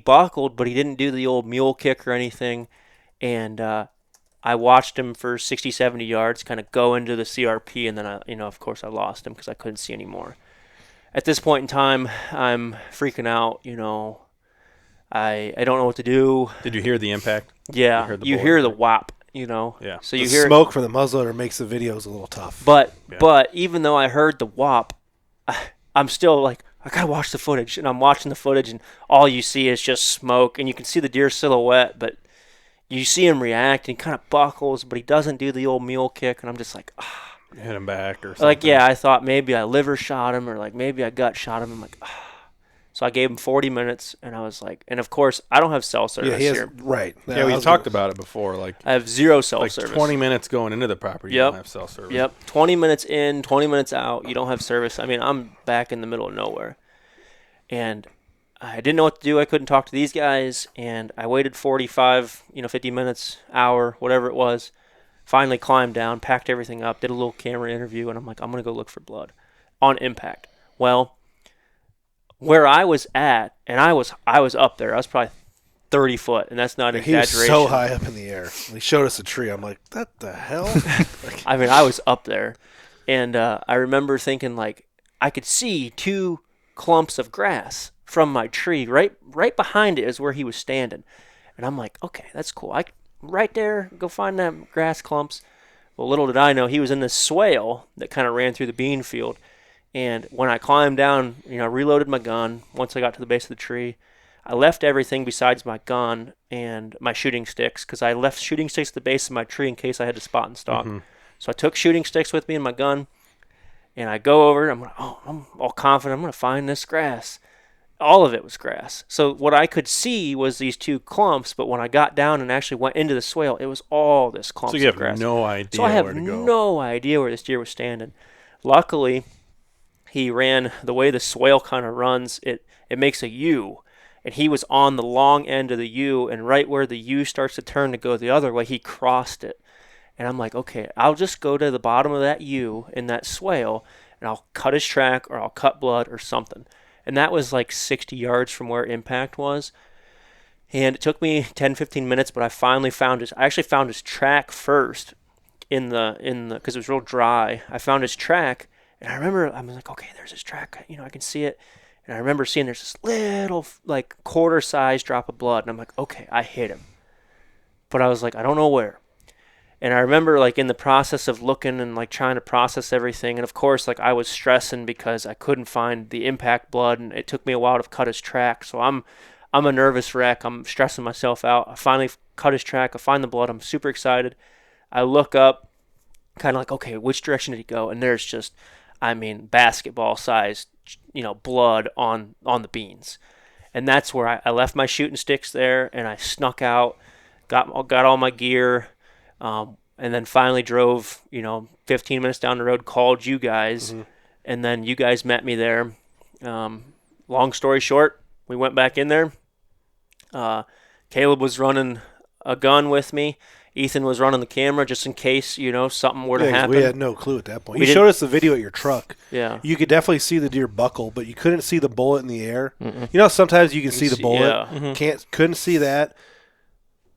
[SPEAKER 7] buckled, but he didn't do the old mule kick or anything. And I watched him for 60, 70 yards kind of go into the CRP, and then of course I lost him because I couldn't see anymore. At this point in time, I'm freaking out. I don't know what to do.
[SPEAKER 3] Did you hear the impact?
[SPEAKER 7] Yeah, you hear the whop.
[SPEAKER 3] Yeah.
[SPEAKER 7] So
[SPEAKER 2] The
[SPEAKER 7] you hear
[SPEAKER 2] smoke from the muzzleloader makes the videos a little tough.
[SPEAKER 7] But even though I heard the whop, I'm still like, I gotta watch the footage. And I'm watching the footage, and all you see is just smoke, and you can see the deer silhouette, but you see him react, and he kind of buckles, but he doesn't do the old mule kick, and I'm just like,
[SPEAKER 3] Hit him back or something.
[SPEAKER 7] like, yeah, I thought maybe I liver shot him, or like maybe I gut shot him. I'm like, So I gave him 40 minutes, and I was like, and of course, I don't have cell service here.
[SPEAKER 2] Right.
[SPEAKER 3] Yeah, we talked about it before. Like
[SPEAKER 7] I have zero cell
[SPEAKER 3] like
[SPEAKER 7] service.
[SPEAKER 3] 20 minutes going into the property, you don't have cell service.
[SPEAKER 7] Yep. 20 minutes in, 20 minutes out, you don't have service. I mean, I'm back in the middle of nowhere. And I didn't know what to do. I couldn't talk to these guys, and I waited 45, 50 minutes, hour, whatever it was. Finally climbed down, packed everything up, did a little camera interview, and I'm like, I'm going to go look for blood on impact. Well, where I was at, and I was up there. I was probably 30 foot, and that's not an exaggeration.
[SPEAKER 2] He was so high up in the air. When he showed us a tree, I'm like, what the hell?
[SPEAKER 7] I mean, I was up there, and I remember thinking, like, I could see 2 clumps of grass from my tree. Right behind it is where he was standing. And I'm like, okay, that's cool. Right there, go find them grass clumps. Well, little did I know he was in this swale that kind of ran through the bean field. And when I climbed down, reloaded my gun, once I got to the base of the tree, I left everything besides my gun and my shooting sticks, because I left shooting sticks at the base of my tree in case I had to spot and stalk. Mm-hmm. So I took shooting sticks with me and my gun, and I go over, I'm all confident, I'm going to find this grass. All of it was grass. So what I could see was these 2 clumps, but when I got down and actually went into the swale, it was all this clumps of grass.
[SPEAKER 3] So you have no idea
[SPEAKER 7] where to go.
[SPEAKER 3] So I have
[SPEAKER 7] no idea where this deer was standing. Luckily, he ran the way the swale kind of runs. It makes a U, and he was on the long end of the U, and right where the U starts to turn to go the other way, he crossed it. And I'm like, okay, I'll just go to the bottom of that U in that swale, and I'll cut his track, or I'll cut blood or something. And that was like 60 yards from where impact was. And it took me 10, 15 minutes, but I finally found I actually found his track first in the because it was real dry. I found his track, and I remember I was like, okay, there's his track. I can see it. And I remember seeing there's this little like quarter-sized drop of blood, and I'm like, okay, I hit him. But I was like, I don't know where. And I remember, like, in the process of looking and, like, trying to process everything, and, of course, like, I was stressing because I couldn't find the impact blood, and it took me a while to cut his track. So I'm a nervous wreck. I'm stressing myself out. I finally cut his track. I find the blood. I'm super excited. I look up, kind of like, okay, which direction did he go? And there's just, basketball-sized, blood on the beans. And that's where I left my shooting sticks there, and I snuck out, got all my gear, and then finally drove, 15 minutes down the road, called you guys, and then you guys met me there. Long story short, we went back in there. Caleb was running a gun with me. Ethan was running the camera just in case, something were to happen.
[SPEAKER 2] We had no clue at that point. You showed us the video at your truck.
[SPEAKER 7] Yeah.
[SPEAKER 2] You could definitely see the deer buckle, but you couldn't see the bullet in the air. Mm-mm. Sometimes you can see the bullet.
[SPEAKER 7] Yeah.
[SPEAKER 2] Couldn't see that.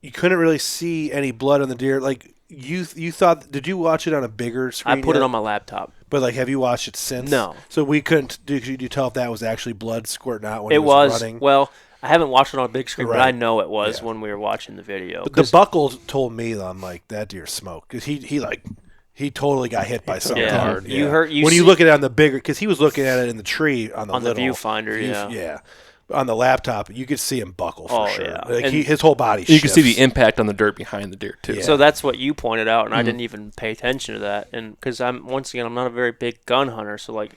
[SPEAKER 2] You couldn't really see any blood on the deer. Like, you thought? Did you watch it on a bigger screen?
[SPEAKER 7] I put
[SPEAKER 2] yet?
[SPEAKER 7] it on my laptop.
[SPEAKER 2] But like, have you watched it since?
[SPEAKER 7] No.
[SPEAKER 2] So we couldn't. Did you tell if that was actually blood squirting out when
[SPEAKER 7] It
[SPEAKER 2] he was
[SPEAKER 7] was
[SPEAKER 2] running?
[SPEAKER 7] well. I haven't watched it on a big screen, but
[SPEAKER 2] Right.
[SPEAKER 7] I know it was
[SPEAKER 2] Yeah.
[SPEAKER 7] when we were watching the video.
[SPEAKER 2] But the buckle told me, I'm like, that deer smoked because he totally got hit by something
[SPEAKER 7] Yeah.
[SPEAKER 2] hard.
[SPEAKER 7] You heard- you
[SPEAKER 2] when you
[SPEAKER 7] see-
[SPEAKER 2] look at it on the bigger, because he was looking at it in the tree on the
[SPEAKER 7] On the
[SPEAKER 2] little
[SPEAKER 7] viewfinder, yeah.
[SPEAKER 2] yeah. On the laptop, you could see him buckle for
[SPEAKER 7] Oh,
[SPEAKER 2] sure.
[SPEAKER 7] yeah.
[SPEAKER 2] Like
[SPEAKER 7] And
[SPEAKER 2] his whole body.
[SPEAKER 8] You can see
[SPEAKER 2] shifts.
[SPEAKER 8] the impact on the dirt behind the deer too.
[SPEAKER 2] Yeah.
[SPEAKER 7] So that's what you pointed out, and I didn't even pay attention to that. And because I'm not a very big gun hunter, so like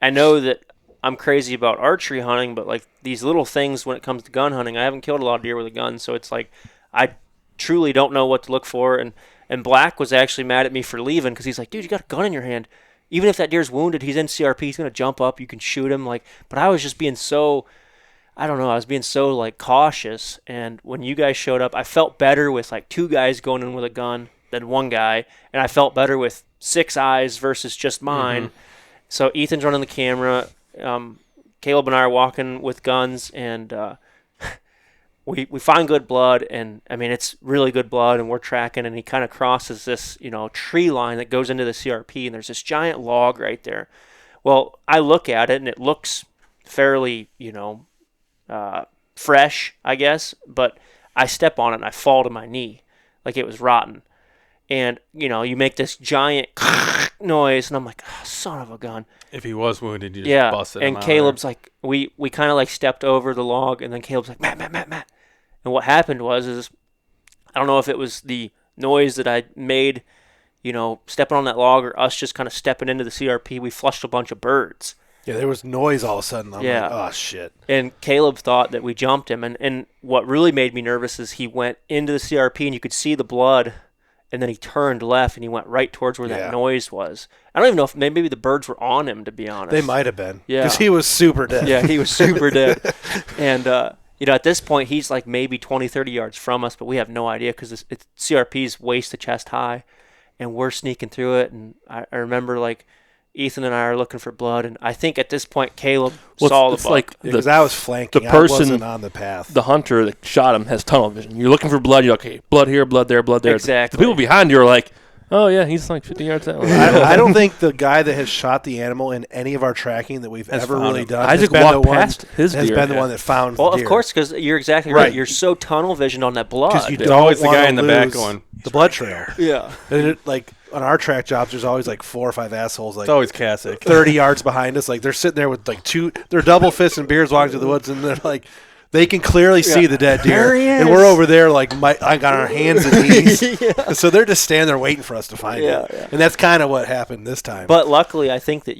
[SPEAKER 7] I know that I'm crazy about archery hunting, but like these little things when it comes to gun hunting, I haven't killed a lot of deer with a gun, so it's like I truly don't know what to look for. And Black was actually mad at me for leaving because he's like, dude, you got a gun in your hand. Even if that deer's wounded, he's in CRP, he's gonna jump up, you can shoot him. Like, but I was just being so. I don't know. I was being so like cautious, and when you guys showed up, I felt better with like 2 guys going in with a gun than 1 guy, and I felt better with 6 eyes versus just mine. So Ethan's running the camera. Caleb and I are walking with guns, and we find good blood, and I mean it's really good blood, and we're tracking, and he kind of crosses this tree line that goes into the CRP, and there's this giant log right there. Well, I look at it, and it looks fairly fresh, I guess, but I step on it and I fall to my knee like it was rotten. And, you make this giant noise, and I'm like, oh, son of a gun.
[SPEAKER 3] If he was wounded, you just busted him
[SPEAKER 7] and
[SPEAKER 3] out
[SPEAKER 7] Caleb's like, we kind of like stepped over the log, and then Caleb's like, Matt. And what happened is, I don't know if it was the noise that I made, stepping on that log, or us just kind of stepping into the CRP, we flushed a bunch of birds.
[SPEAKER 2] Yeah, there was noise all of a sudden. I'm
[SPEAKER 7] Yeah.
[SPEAKER 2] like, oh shit.
[SPEAKER 7] And Caleb thought that we jumped him, and what really made me nervous is he went into the CRP, and you could see the blood, and then he turned left, and he went right towards where
[SPEAKER 2] Yeah.
[SPEAKER 7] that noise was. I don't even know if maybe the birds were on him, to be honest.
[SPEAKER 2] They might have been.
[SPEAKER 7] Yeah.
[SPEAKER 2] Because he was super dead.
[SPEAKER 7] Yeah, he was super dead. And, at this point, he's like maybe 20, 30 yards from us, but we have no idea because it's CRP's waist to chest high, and we're sneaking through it. And I remember, like, Ethan and I are looking for blood, and I think at this point Caleb saw the buck.
[SPEAKER 8] like
[SPEAKER 2] Because I was flanking.
[SPEAKER 8] the person-
[SPEAKER 2] I wasn't on the path.
[SPEAKER 8] the hunter that shot him has tunnel vision. You're looking for blood. You're like, okay, blood here, blood there, blood there.
[SPEAKER 7] Exactly.
[SPEAKER 8] The people behind you are like, oh yeah, he's like 50 yards that way.
[SPEAKER 2] I don't think the guy that has shot the animal in any of our tracking that we've ever
[SPEAKER 3] found
[SPEAKER 2] really
[SPEAKER 3] him.
[SPEAKER 2] done
[SPEAKER 8] Isaac
[SPEAKER 2] has been
[SPEAKER 8] walked
[SPEAKER 2] the one,
[SPEAKER 8] past his
[SPEAKER 2] has
[SPEAKER 8] deer.
[SPEAKER 2] been the
[SPEAKER 8] Yeah.
[SPEAKER 2] one that found
[SPEAKER 7] Well,
[SPEAKER 2] the
[SPEAKER 7] of
[SPEAKER 2] deer.
[SPEAKER 7] course, because you're exactly right.
[SPEAKER 2] Right.
[SPEAKER 7] You're so tunnel visioned on that blood.
[SPEAKER 2] Because you
[SPEAKER 3] There's
[SPEAKER 2] don't
[SPEAKER 3] always the
[SPEAKER 2] wanna
[SPEAKER 3] guy in the back
[SPEAKER 2] lose
[SPEAKER 3] going,
[SPEAKER 2] the blood trail.
[SPEAKER 7] Yeah.
[SPEAKER 2] And it, like on our track jobs, there's always like 4 or 5 assholes like
[SPEAKER 3] It's always Kasich.
[SPEAKER 2] 30 yards behind us. Like they're sitting there with like 2, they're double fists and beers walking through the woods, and they're like, they can clearly see the dead deer,
[SPEAKER 7] There he
[SPEAKER 2] and
[SPEAKER 7] is.
[SPEAKER 2] we're over there like I got our hands and knees. So they're just standing there waiting for us to find it,
[SPEAKER 7] Yeah.
[SPEAKER 2] and that's kind of what happened this time.
[SPEAKER 7] But luckily, I think that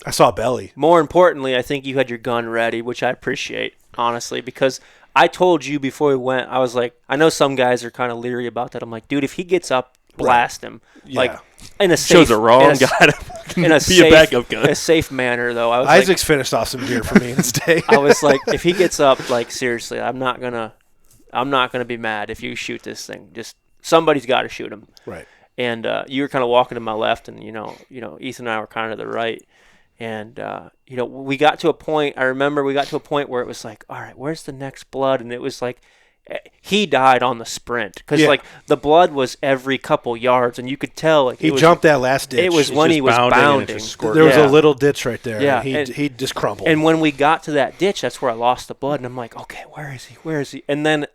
[SPEAKER 2] I saw belly.
[SPEAKER 7] more importantly, I think you had your gun ready, which I appreciate, honestly, because I told you before we went, I was like, I know some guys are kind of leery about that. I'm like, dude, if he gets up, blast him. Like, in a safe,
[SPEAKER 8] Chose the wrong
[SPEAKER 7] in a,
[SPEAKER 8] guy to
[SPEAKER 7] in a
[SPEAKER 8] be
[SPEAKER 7] safe,
[SPEAKER 8] a backup gun.
[SPEAKER 7] in a safe manner, though. I was
[SPEAKER 2] Isaac's finished off some deer for me in his day.
[SPEAKER 7] I was like, if he gets up, like seriously, I'm not gonna be mad if you shoot this thing. Just somebody's got to shoot him.
[SPEAKER 2] Right.
[SPEAKER 7] And you were kind of walking to my left, and Ethan and I were kind of to the right. And we got to a point. I remember we got to a point where it was like, all right, where's the next blood? And it was like, he died on the sprint because like the blood was every couple yards, and you could tell like
[SPEAKER 2] He jumped that last ditch.
[SPEAKER 7] It was
[SPEAKER 3] He's
[SPEAKER 7] when
[SPEAKER 3] just
[SPEAKER 7] he was
[SPEAKER 3] bounding and it
[SPEAKER 7] bounding.
[SPEAKER 3] just squirted.
[SPEAKER 2] There was
[SPEAKER 7] Yeah.
[SPEAKER 2] a little ditch right there.
[SPEAKER 7] Yeah,
[SPEAKER 2] and he just crumpled.
[SPEAKER 7] And when we got to that ditch, that's where I lost the blood. And I'm like, okay, where is he? Where is he? And then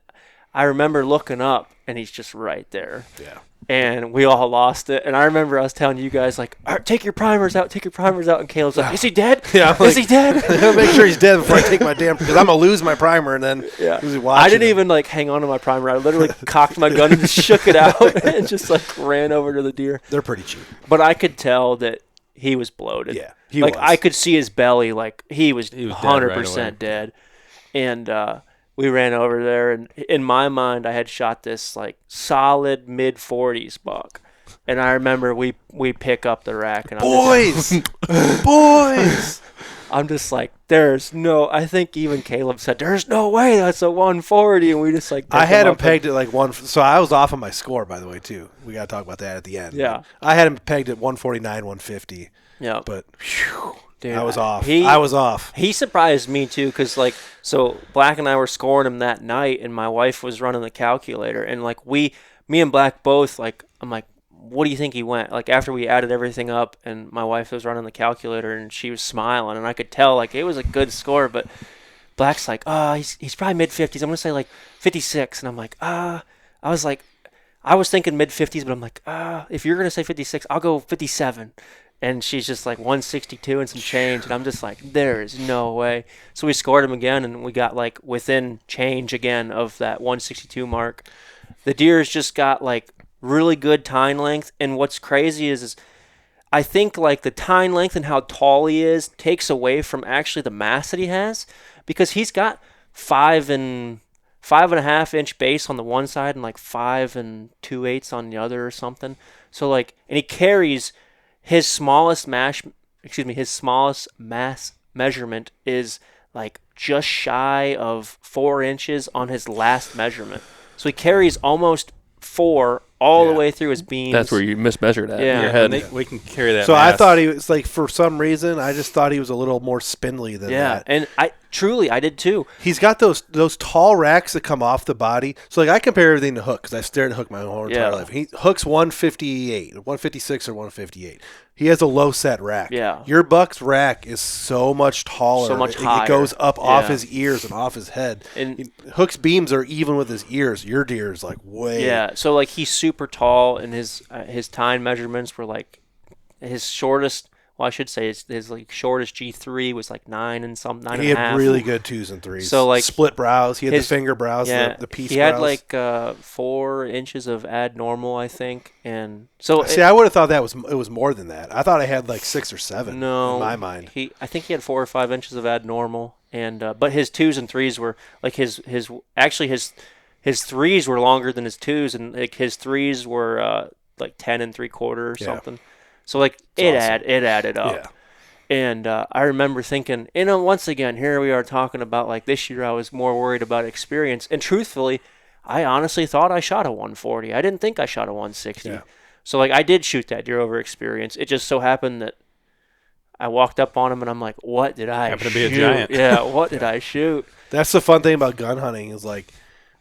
[SPEAKER 7] I remember looking up, and he's just right there.
[SPEAKER 2] yeah.
[SPEAKER 7] And we all lost it. And I remember I was telling you guys, like, all right, take your primers out. And Caleb's like, is he dead?
[SPEAKER 2] Yeah, I'm
[SPEAKER 7] Is he dead?
[SPEAKER 2] Make sure he's dead before I take my damn. Because I'm gonna lose my primer, and then
[SPEAKER 7] Yeah.
[SPEAKER 2] who's
[SPEAKER 7] I
[SPEAKER 2] watching
[SPEAKER 7] didn't
[SPEAKER 2] him?
[SPEAKER 7] even, like, hang on to my primer. I literally cocked my gun and just shook it out and just, like, ran over to the deer.
[SPEAKER 2] They're pretty cheap.
[SPEAKER 7] But I could tell that he was bloated.
[SPEAKER 2] Yeah, he
[SPEAKER 7] like
[SPEAKER 2] was.
[SPEAKER 7] I could see his belly, like he was
[SPEAKER 3] He was dead
[SPEAKER 7] 100%
[SPEAKER 3] right away.
[SPEAKER 7] dead. And we ran over there, and in my mind, I had shot this like solid mid-40s buck. And I remember we pick up the rack, and
[SPEAKER 2] Boys.
[SPEAKER 7] I'm just like, there's no. I think even Caleb said, "There's no way that's a 140," and we just like.
[SPEAKER 2] I
[SPEAKER 7] picked
[SPEAKER 2] had him
[SPEAKER 7] up
[SPEAKER 2] pegged at like one. So I was off on my score, by the way, too. We got to talk about that at the end.
[SPEAKER 7] Yeah.
[SPEAKER 2] I had him pegged at 149, 150.
[SPEAKER 7] Yeah,
[SPEAKER 2] But phew,
[SPEAKER 7] dude,
[SPEAKER 2] I was off.
[SPEAKER 7] He,
[SPEAKER 2] I was off.
[SPEAKER 7] He surprised me too, because like, so Black and I were scoring him that night, and my wife was running the calculator, and like me and Black both, like, I'm like, what do you think he went? Like after we added everything up, and my wife was running the calculator, and she was smiling, and I could tell like it was a good score, but Black's like, he's probably mid-50s. I'm gonna say like 56, and I'm like, I was thinking mid-50s, but I'm like, if you're gonna say 56, I'll go 57. And she's just like 162 and some change, and I'm just like, there is no way. So we scored him again, and we got like within change again of that 162 mark. The deer's just got like really good tine length, and what's crazy is I think like the tine length and how tall he is takes away from actually the mass that he has, because he's got 5.5 inch base on the one side and like 5 2/8 on the other or something. So like, and he carries his smallest mass measurement is like just shy of 4 inches on his last measurement. So he carries almost 4 all the way through his beams.
[SPEAKER 8] That's where you mismeasured at in your head.
[SPEAKER 3] We can carry that.
[SPEAKER 2] So
[SPEAKER 3] mass.
[SPEAKER 2] I thought he was like, for some reason, I just thought he was a little more spindly than that.
[SPEAKER 7] And I did too.
[SPEAKER 2] He's got those tall racks that come off the body. So like I compare everything to Hook, because I've stared at Hook my whole entire life. Hook's 158, 156 or 158. He has a low set rack.
[SPEAKER 7] Yeah.
[SPEAKER 2] Your buck's rack is so much taller.
[SPEAKER 7] So much higher.
[SPEAKER 2] It goes up off his ears and off his head.
[SPEAKER 7] And
[SPEAKER 2] Hook's beams are even with his ears. Your deer is like way.
[SPEAKER 7] Yeah. So like he's super tall, and his tine measurements were like his shortest. Well, I should say his like shortest G3 was like 9 and some 9
[SPEAKER 2] He
[SPEAKER 7] and a
[SPEAKER 2] had
[SPEAKER 7] half.
[SPEAKER 2] really good 2s and 3s.
[SPEAKER 7] So like
[SPEAKER 2] split brows. He had the finger brows, the piece
[SPEAKER 7] he
[SPEAKER 2] brows.
[SPEAKER 7] had like 4 inches of abnormal, I think, and so
[SPEAKER 2] See, I would have thought it was more than that. I thought I had like 6 or 7.
[SPEAKER 7] No,
[SPEAKER 2] in my mind.
[SPEAKER 7] I think he had 4 or 5 inches of abnormal, and but his 2s and 3s were like his 3s were longer than his 2s, and like his 3s were like 10 3/4 or something. So like it added up.
[SPEAKER 2] Yeah.
[SPEAKER 7] And I remember thinking, once again, here we are talking about like this year I was more worried about experience. And truthfully, I honestly thought I shot a 140. I didn't think I shot a 160.
[SPEAKER 2] Yeah.
[SPEAKER 7] So like I did shoot that deer over experience. It just so happened that I walked up on him and I'm like, what did I
[SPEAKER 3] Happened
[SPEAKER 7] shoot?
[SPEAKER 3] to be a giant.
[SPEAKER 7] Yeah, what did I shoot?
[SPEAKER 2] That's the fun thing about gun hunting is like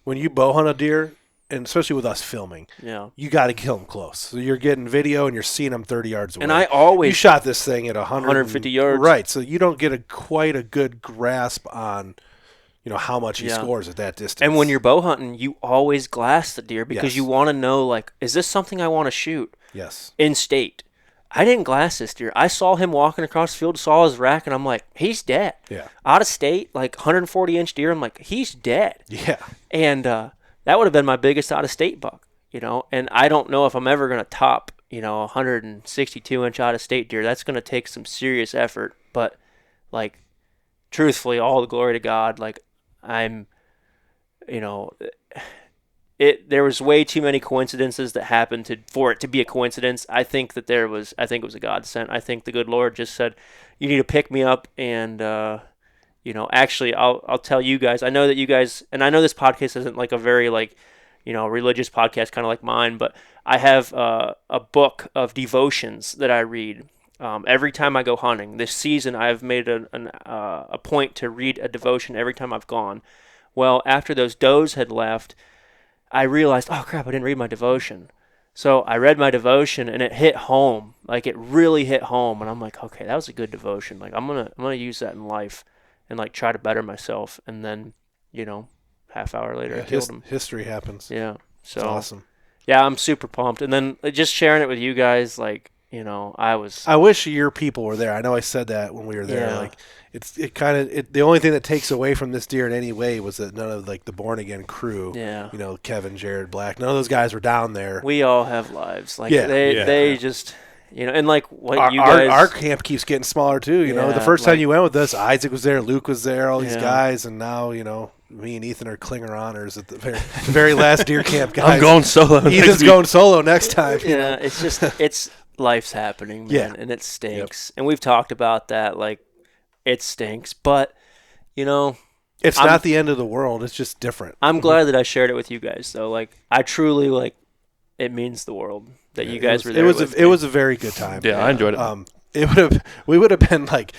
[SPEAKER 2] when you bow hunt a deer, and especially with us filming, you got to kill them close. So you're getting video and you're seeing them 30 yards away.
[SPEAKER 7] And I always...
[SPEAKER 2] You shot this thing at
[SPEAKER 7] 150 yards.
[SPEAKER 2] Right, so you don't get quite a good grasp on how much he scores at that distance.
[SPEAKER 7] And when you're bow hunting, you always glass the deer because
[SPEAKER 2] Yes.
[SPEAKER 7] you want to know, like, is this something I want to shoot?
[SPEAKER 2] Yes.
[SPEAKER 7] In state. I didn't glass this deer. I saw him walking across the field, saw his rack, and I'm like, he's dead.
[SPEAKER 2] Yeah.
[SPEAKER 7] Out of state, like 140-inch deer, I'm like, he's dead.
[SPEAKER 2] Yeah.
[SPEAKER 7] And that would have been my biggest out-of-state buck, and I don't know if I'm ever going to top, 162-inch out-of-state deer. That's going to take some serious effort, but, like, truthfully, all the glory to God, like, I'm, there was way too many coincidences that happened for it to be a coincidence. I think it was a godsend. I think the good Lord just said, you need to pick me up, and, actually, I'll tell you guys. I know that you guys, and I know this podcast isn't like a very religious podcast, kind of like mine, but I have a book of devotions that I read every time I go hunting. This season, I've made a point to read a devotion every time I've gone. Well, after those does had left, I realized, oh crap, I didn't read my devotion. So I read my devotion, and it hit home. Like it really hit home, and I'm like, okay, that was a good devotion. Like I'm gonna use that in life. And like try to better myself, and then half hour later I killed him.
[SPEAKER 2] History happens.
[SPEAKER 7] Yeah, so
[SPEAKER 2] it's awesome.
[SPEAKER 7] Yeah, I'm super pumped. And then just sharing it with you guys, like I
[SPEAKER 2] wish your people were there. I know I said that when we were there.
[SPEAKER 7] Yeah.
[SPEAKER 2] Like the only thing that takes away from this deer in any way was that none of like the Born Again crew.
[SPEAKER 7] Yeah.
[SPEAKER 2] Kevin, Jared, Black. None of those guys were down there.
[SPEAKER 7] We all have lives. Like
[SPEAKER 2] Yeah.
[SPEAKER 7] they just. And like what
[SPEAKER 2] our camp keeps getting smaller too. The first time you went with us, Isaac was there, Luke was there, all these guys, and now me and Ethan are clinger honors at the very last deer camp. Guys,
[SPEAKER 8] I'm going solo.
[SPEAKER 2] Ethan's going solo next time.
[SPEAKER 7] Yeah, it's just life's happening, man, and it stinks. And we've talked about that. Like it stinks, but
[SPEAKER 2] it's not the end of the world. It's just different.
[SPEAKER 7] I'm glad that I shared it with you guys, though. Like I truly it means the world that you guys were there.
[SPEAKER 2] It was a very good time.
[SPEAKER 8] Yeah, I enjoyed it.
[SPEAKER 2] We would have been like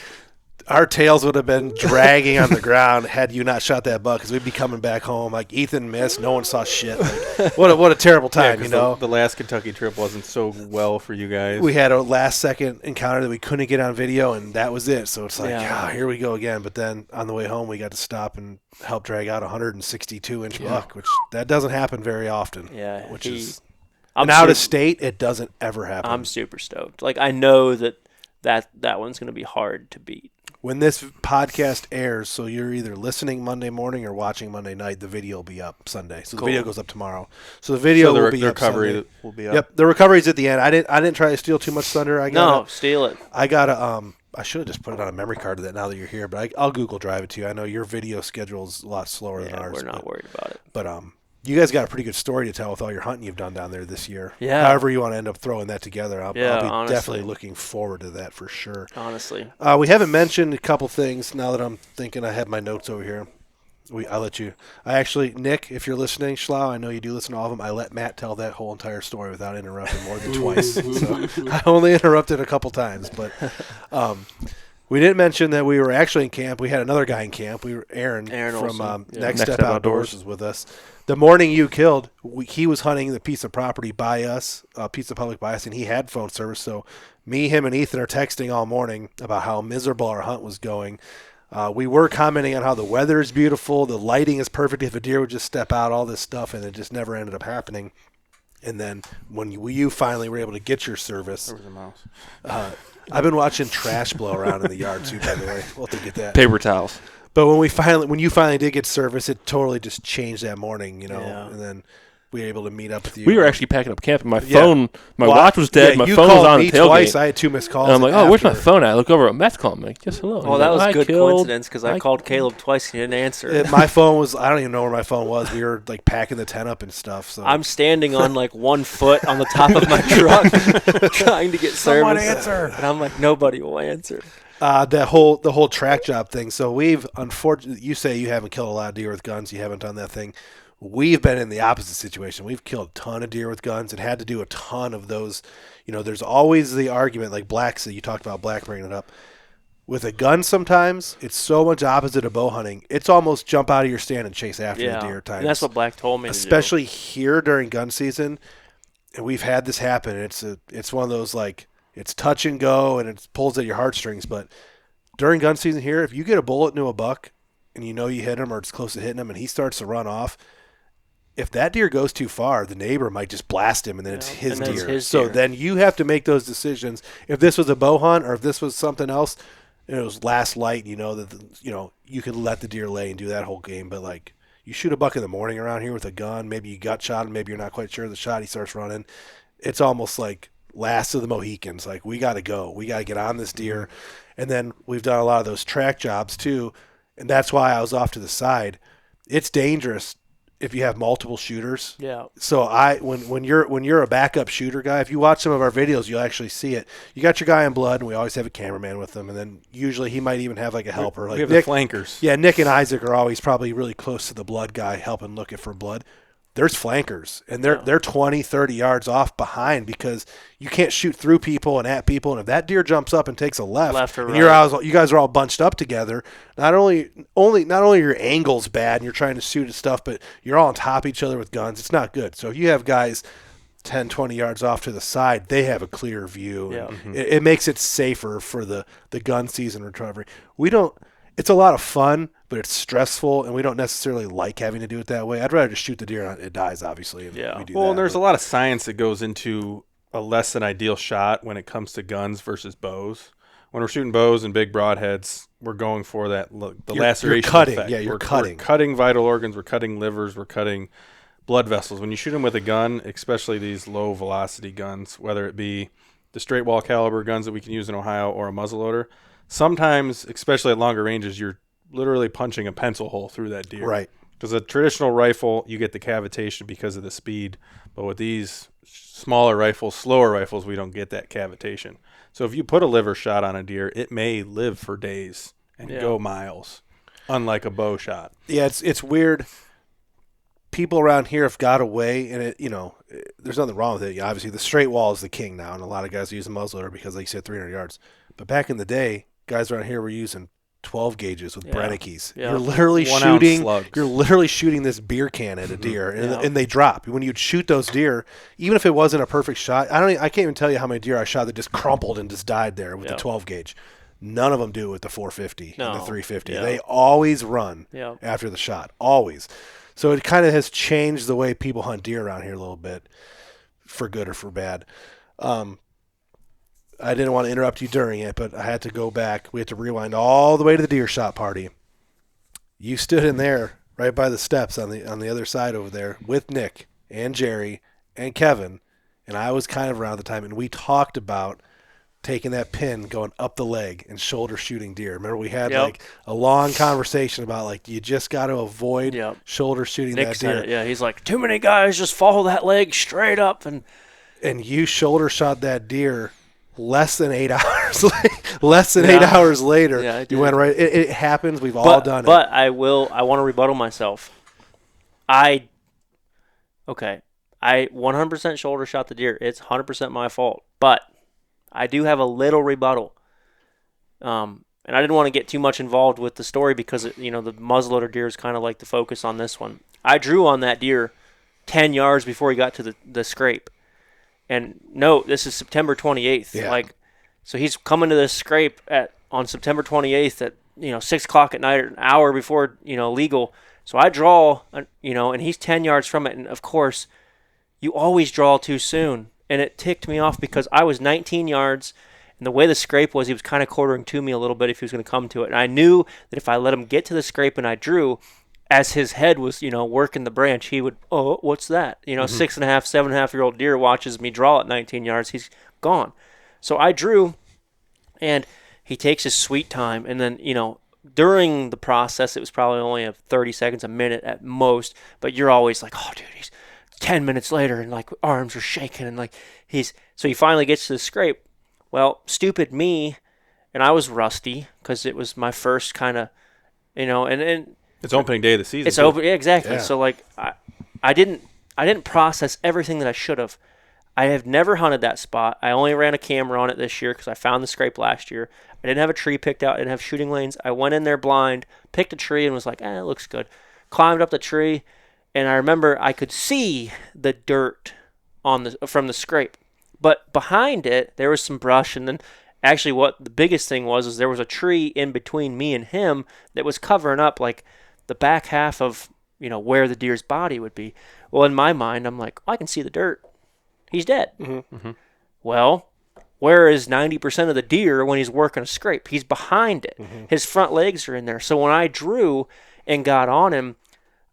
[SPEAKER 2] our tails would have been dragging on the ground had you not shot that buck, because we'd be coming back home like Ethan missed, no one saw shit. Like, what a terrible time, you know.
[SPEAKER 3] The last Kentucky trip wasn't so well for you guys.
[SPEAKER 2] We had a last second encounter that we couldn't get on video, and that was it. So it's like, here we go again. But then on the way home, we got to stop and help drag out a 162-inch buck, which that doesn't happen very often.
[SPEAKER 7] Yeah,
[SPEAKER 2] which is out of state, it doesn't ever happen.
[SPEAKER 7] I'm super stoked. Like, I know that one's going to be hard to beat.
[SPEAKER 2] When this podcast airs, so you're either listening Monday morning or watching Monday night, the video will be up Sunday. So the video goes up tomorrow. So the video will be up Sunday.
[SPEAKER 3] Will be up.
[SPEAKER 2] Yep, the recovery's at the end. I didn't try to steal too much thunder.
[SPEAKER 7] Steal it.
[SPEAKER 2] I got I should have just put it on a memory card of that now that you're here, but I'll Google Drive it to you. I know your video schedule is a lot slower than ours.
[SPEAKER 7] We're not worried about it.
[SPEAKER 2] But you guys got a pretty good story to tell with all your hunting you've done down there this year.
[SPEAKER 7] Yeah.
[SPEAKER 2] However you want to end up throwing that together, I'll be
[SPEAKER 7] honestly.
[SPEAKER 2] definitely looking forward to that for sure.
[SPEAKER 7] Honestly.
[SPEAKER 2] We haven't mentioned a couple things now that I'm thinking. I have my notes over here. I'll let you. Nick, if you're listening, Schlau, I know you do listen to all of them. I let Matt tell that whole entire story without interrupting more than twice. So I only interrupted a couple times. But we didn't mention that we were actually in camp. We had another guy in camp. Aaron from Next Step Outdoors was with us. The morning you killed, he was hunting the piece of property by us, piece of public by us, and he had phone service. So me, him, and Ethan are texting all morning about how miserable our hunt was going. We were commenting on how the weather is beautiful, the lighting is perfect if a deer would just step out, all this stuff, and it just never ended up happening. And then when you finally were able to get your service,
[SPEAKER 3] there was a mouse.
[SPEAKER 2] I've been watching trash blow around in the yard too, by the way. We'll have to get that.
[SPEAKER 8] Paper towels.
[SPEAKER 2] But when you finally did get service, it totally just changed that morning, you know.
[SPEAKER 7] Yeah.
[SPEAKER 2] And then we were able to meet up with you.
[SPEAKER 8] We were actually packing up camp, and my phone, my watch was dead. My
[SPEAKER 2] you
[SPEAKER 8] phone was
[SPEAKER 2] called
[SPEAKER 8] on
[SPEAKER 2] me
[SPEAKER 8] the tailgate.
[SPEAKER 2] Twice. I had 2 missed calls.
[SPEAKER 8] And I'm like, where's my phone at? I look over at Matt's calling. I'm like, yes, hello.
[SPEAKER 7] Well, that was good coincidence because I called Caleb twice and he didn't answer.
[SPEAKER 2] My phone was, I don't even know where my phone was. We were like packing the tent up and stuff. So
[SPEAKER 7] I'm standing on like 1 foot on the top of my truck trying to get service.
[SPEAKER 2] Someone answer.
[SPEAKER 7] And I'm like, nobody will answer.
[SPEAKER 2] The whole track job thing. So we've, unfortunately, you say you haven't killed a lot of deer with guns. You haven't done that thing. We've been in the opposite situation. We've killed a ton of deer with guns and had to do a ton of those. You know, there's always the argument, like Black said, you talked about Black bringing it up. With a gun sometimes, it's so much opposite of bow hunting. It's almost jump out of your stand and chase after the deer times.
[SPEAKER 7] And that's what Black told me
[SPEAKER 2] especially here during gun season. And we've had this happen. It's one of those, like, it's touch and go and it pulls at your heartstrings. But during gun season here, if you get a bullet into a buck and you know you hit him or it's close to hitting him and he starts to run off, if that deer goes too far, the neighbor might just blast him and then it's his deer. So then you have to make those decisions. If this was a bow hunt or if this was something else, and it was last light, you know, that you could let the deer lay and do that whole game. But like, you shoot a buck in the morning around here with a gun, maybe you gut shot him, maybe you're not quite sure of the shot, he starts running. It's almost like last of the Mohicans. Like, we got to go. We got to get on this deer. And then we've done a lot of those track jobs too, and that's why I was off to the side. It's dangerous if you have multiple shooters.
[SPEAKER 7] Yeah.
[SPEAKER 2] So when you're a backup shooter guy, if you watch some of our videos, you'll actually see it. You got your guy in blood, and we always have a cameraman with them, and then usually he might even have like a helper. Like
[SPEAKER 3] we have
[SPEAKER 2] Nick,
[SPEAKER 3] the flankers.
[SPEAKER 2] Yeah, Nick and Isaac are always probably really close to the blood guy, helping looking for blood. There's flankers, and they're 20, 30 yards off behind because you can't shoot through people and at people. And if that deer jumps up and takes a left
[SPEAKER 7] or
[SPEAKER 2] and
[SPEAKER 7] right,
[SPEAKER 2] you guys are all bunched up together, not only are your angles bad and you're trying to shoot at stuff, but you're all on top of each other with guns. It's not good. So if you have guys 10, 20 yards off to the side, they have a clear view.
[SPEAKER 7] Yeah.
[SPEAKER 2] Mm-hmm. It makes it safer for the gun season recovery. It's a lot of fun, but it's stressful, and we don't necessarily like having to do it that way. I'd rather just shoot the deer and it dies, obviously. And we do
[SPEAKER 3] well,
[SPEAKER 2] that,
[SPEAKER 3] and there's a lot of science that goes into a less than ideal shot when it comes to guns versus bows. When we're shooting bows and big broadheads, we're going for that laceration
[SPEAKER 2] you're cutting.
[SPEAKER 3] effect.
[SPEAKER 2] Yeah,
[SPEAKER 3] we're
[SPEAKER 2] cutting.
[SPEAKER 3] We're cutting vital organs. We're cutting livers. We're cutting blood vessels. When you shoot them with a gun, especially these low velocity guns, whether it be the straight wall caliber guns that we can use in Ohio or a muzzleloader, sometimes, especially at longer ranges, you're literally punching a pencil hole through that deer.
[SPEAKER 2] Right.
[SPEAKER 3] Because a traditional rifle, you get the cavitation because of the speed. But with these smaller rifles, slower rifles, we don't get that cavitation. So if you put a liver shot on a deer, it may live for days and go miles, unlike a bow shot.
[SPEAKER 2] Yeah, it's weird. People around here have got away, and there's nothing wrong with it. Obviously, the straight wall is the king now, and a lot of guys use a muzzleloader because they said 300 yards. But back in the day, guys around here were using 12 gauges with Brennickys.
[SPEAKER 7] Yeah.
[SPEAKER 2] You're literally
[SPEAKER 3] 1 ounce
[SPEAKER 2] shooting.
[SPEAKER 3] slugs.
[SPEAKER 2] You're literally shooting this beer can at a deer, and they drop. When you'd shoot those deer, even if it wasn't a perfect shot, I can't even tell you how many deer I shot that just crumpled and just died there with the 12 gauge. None of them do with the 450 and the 350.
[SPEAKER 7] Yeah.
[SPEAKER 2] They always run
[SPEAKER 7] Yeah.
[SPEAKER 2] after the shot, always. So it kind of has changed the way people hunt deer around here a little bit, for good or for bad. I didn't want to interrupt you during it, but I had to go back. We had to rewind all the way to the deer shot party. You stood in there right by the steps on the other side over there with Nick and Jerry and Kevin, and I was kind of around the time, and we talked about taking that pin, going up the leg, and shoulder shooting deer. Remember, we had like a long conversation about like you just got to avoid shoulder shooting
[SPEAKER 7] Nick
[SPEAKER 2] that deer.
[SPEAKER 7] said it, yeah, he's like, too many guys just follow that leg straight up, and
[SPEAKER 2] you shoulder shot that deer less than 8 hours. Less than 8 hours later, you went right. It happens. We've all done it.
[SPEAKER 7] But I want to rebuttal myself. I 100% shoulder shot the deer. It's 100% my fault. But I do have a little rebuttal. And I didn't want to get too much involved with the story because the muzzleloader deer is kind of like the focus on this one. I drew on that deer 10 yards before he got to the scrape. And note, this is September 28th.
[SPEAKER 2] Yeah.
[SPEAKER 7] So he's coming to this scrape on September 28th at 6 o'clock at night, or an hour before legal. So I draw, and he's 10 yards from it. And of course, you always draw too soon. And it ticked me off because I was 19 yards, and the way the scrape was, he was kind of quartering to me a little bit if he was going to come to it. And I knew that if I let him get to the scrape and I drew, as his head was, working the branch, he would, oh, what's that? 6.5, 7.5-year-old deer watches me draw at 19 yards. He's gone. So I drew, and he takes his sweet time. And then, during the process, it was probably only 30 seconds, a minute at most. But you're always like, oh, dude, he's 10 minutes later, and like arms are shaking, and like so he finally gets to the scrape. Well, stupid me, and I was rusty because it was my first kind of, and
[SPEAKER 3] it's opening day of the season.
[SPEAKER 7] it's open, yeah, exactly.
[SPEAKER 2] Yeah.
[SPEAKER 7] So like I didn't process everything that I should have. I have never hunted that spot. I only ran a camera on it this year because I found the scrape last year. I didn't have a tree picked out. I didn't have shooting lanes. I went in there blind, picked a tree, and was like, it looks good. Climbed up the tree, and I remember I could see the dirt from the scrape. But behind it, there was some brush, and then actually what the biggest thing was there was a tree in between me and him that was covering up like the back half of, where the deer's body would be. Well, in my mind, I'm like, I can see the dirt. He's dead.
[SPEAKER 2] Mm-hmm. Mm-hmm.
[SPEAKER 7] Well, where is 90% of the deer when he's working a scrape? He's behind it.
[SPEAKER 2] Mm-hmm.
[SPEAKER 7] His front legs are in there. So when I drew and got on him,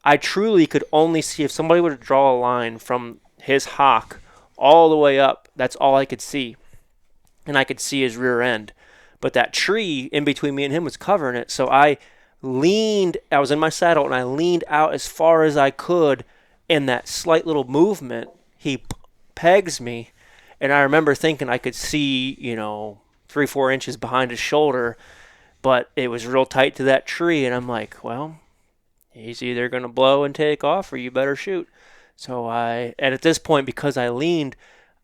[SPEAKER 7] I truly could only see if somebody would draw a line from his hock all the way up. That's all I could see. And I could see his rear end. But that tree in between me and him was covering it. So I was in my saddle, and I leaned out as far as I could. In that slight little movement, he pegs me. And I remember thinking I could see, 3-4 inches behind his shoulder. But it was real tight to that tree. And I'm like, well, he's either going to blow and take off, or you better shoot. So and at this point, because I leaned,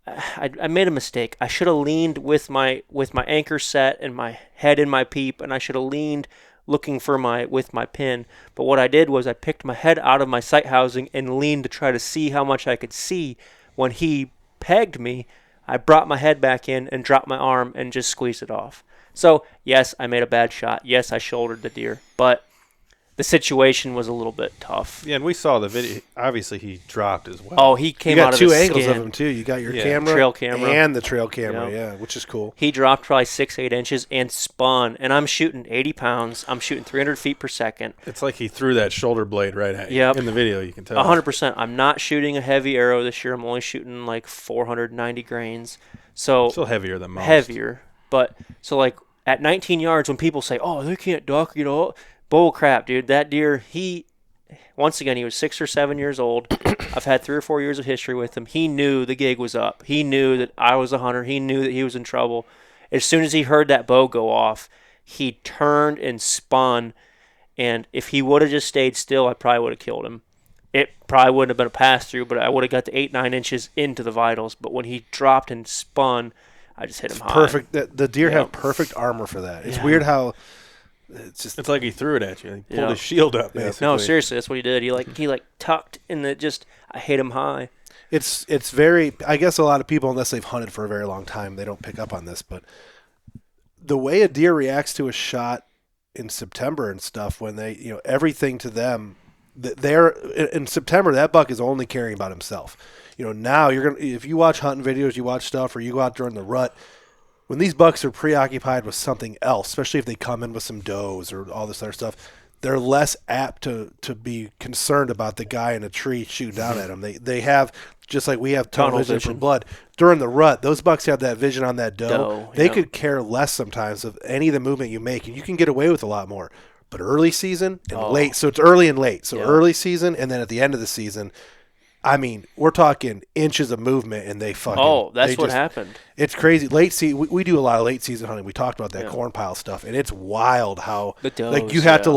[SPEAKER 7] I made a mistake. I should have leaned with my anchor set and my head in my peep, and I should have leaned looking for with my pin. But what I did was I picked my head out of my sight housing and leaned to try to see how much I could see. When he pegged me, I brought my head back in and dropped my arm and just squeezed it off. So, yes, I made a bad shot. Yes, I shouldered the deer. But the situation was a little bit tough.
[SPEAKER 3] Yeah, and we saw the video. Obviously, he dropped as well.
[SPEAKER 7] Oh, he came out of his
[SPEAKER 2] You got 2 angles
[SPEAKER 7] skin.
[SPEAKER 2] of him, too. You got your
[SPEAKER 7] trail camera.
[SPEAKER 2] and the trail camera, which is cool.
[SPEAKER 7] He dropped probably 6-8 inches and spun, and I'm shooting 80 pounds. I'm shooting 300 feet per second.
[SPEAKER 3] It's like he threw that shoulder blade right at you.
[SPEAKER 7] Yep.
[SPEAKER 3] In the video, you can tell.
[SPEAKER 7] 100%. I'm not shooting a heavy arrow this year. I'm only shooting like 490 grains. So
[SPEAKER 3] Still heavier than most.
[SPEAKER 7] Heavier. But, so like at 19 yards, when people say, oh, they can't duck, bull crap, dude. That deer, once again, he was 6 or 7 years old. I've had 3 or 4 years of history with him. He knew the gig was up. He knew that I was a hunter. He knew that he was in trouble. As soon as he heard that bow go off, he turned and spun. And if he would have just stayed still, I probably would have killed him. It probably wouldn't have been a pass-through, but I would have got to 8-9 inches into the vitals. But when he dropped and spun, I just hit him high.
[SPEAKER 2] Perfect. The deer have perfect armor for that. It's weird how
[SPEAKER 3] It's like he threw it at you. He pulled
[SPEAKER 7] Yeah.
[SPEAKER 3] his shield up, basically.
[SPEAKER 7] No, seriously, that's what he did. He tucked, and it just I hit him high.
[SPEAKER 2] It's very. I guess a lot of people, unless they've hunted for a very long time, they don't pick up on this. But the way a deer reacts to a shot in September and stuff, when they, everything to them, they're in September. That buck is only caring about himself. Now if you watch hunting videos, you watch stuff, or you go out during the rut. When these bucks are preoccupied with something else, especially if they come in with some does or all this other stuff, they're less apt to be concerned about the guy in a tree shooting down at them. They have, just like we have tunnel vision for blood. During the rut, those bucks have that vision on that doe. They could care less sometimes of any of the movement you make, and you can get away with a lot more. But early season and late, so it's early and late. So early season, and then at the end of the season, I mean, we're talking inches of movement, and they fucking.
[SPEAKER 7] Oh, that's what happened.
[SPEAKER 2] It's crazy. Late season, we do a lot of late season hunting. We talked about that corn pile stuff, and it's wild how
[SPEAKER 7] the does,
[SPEAKER 2] you have to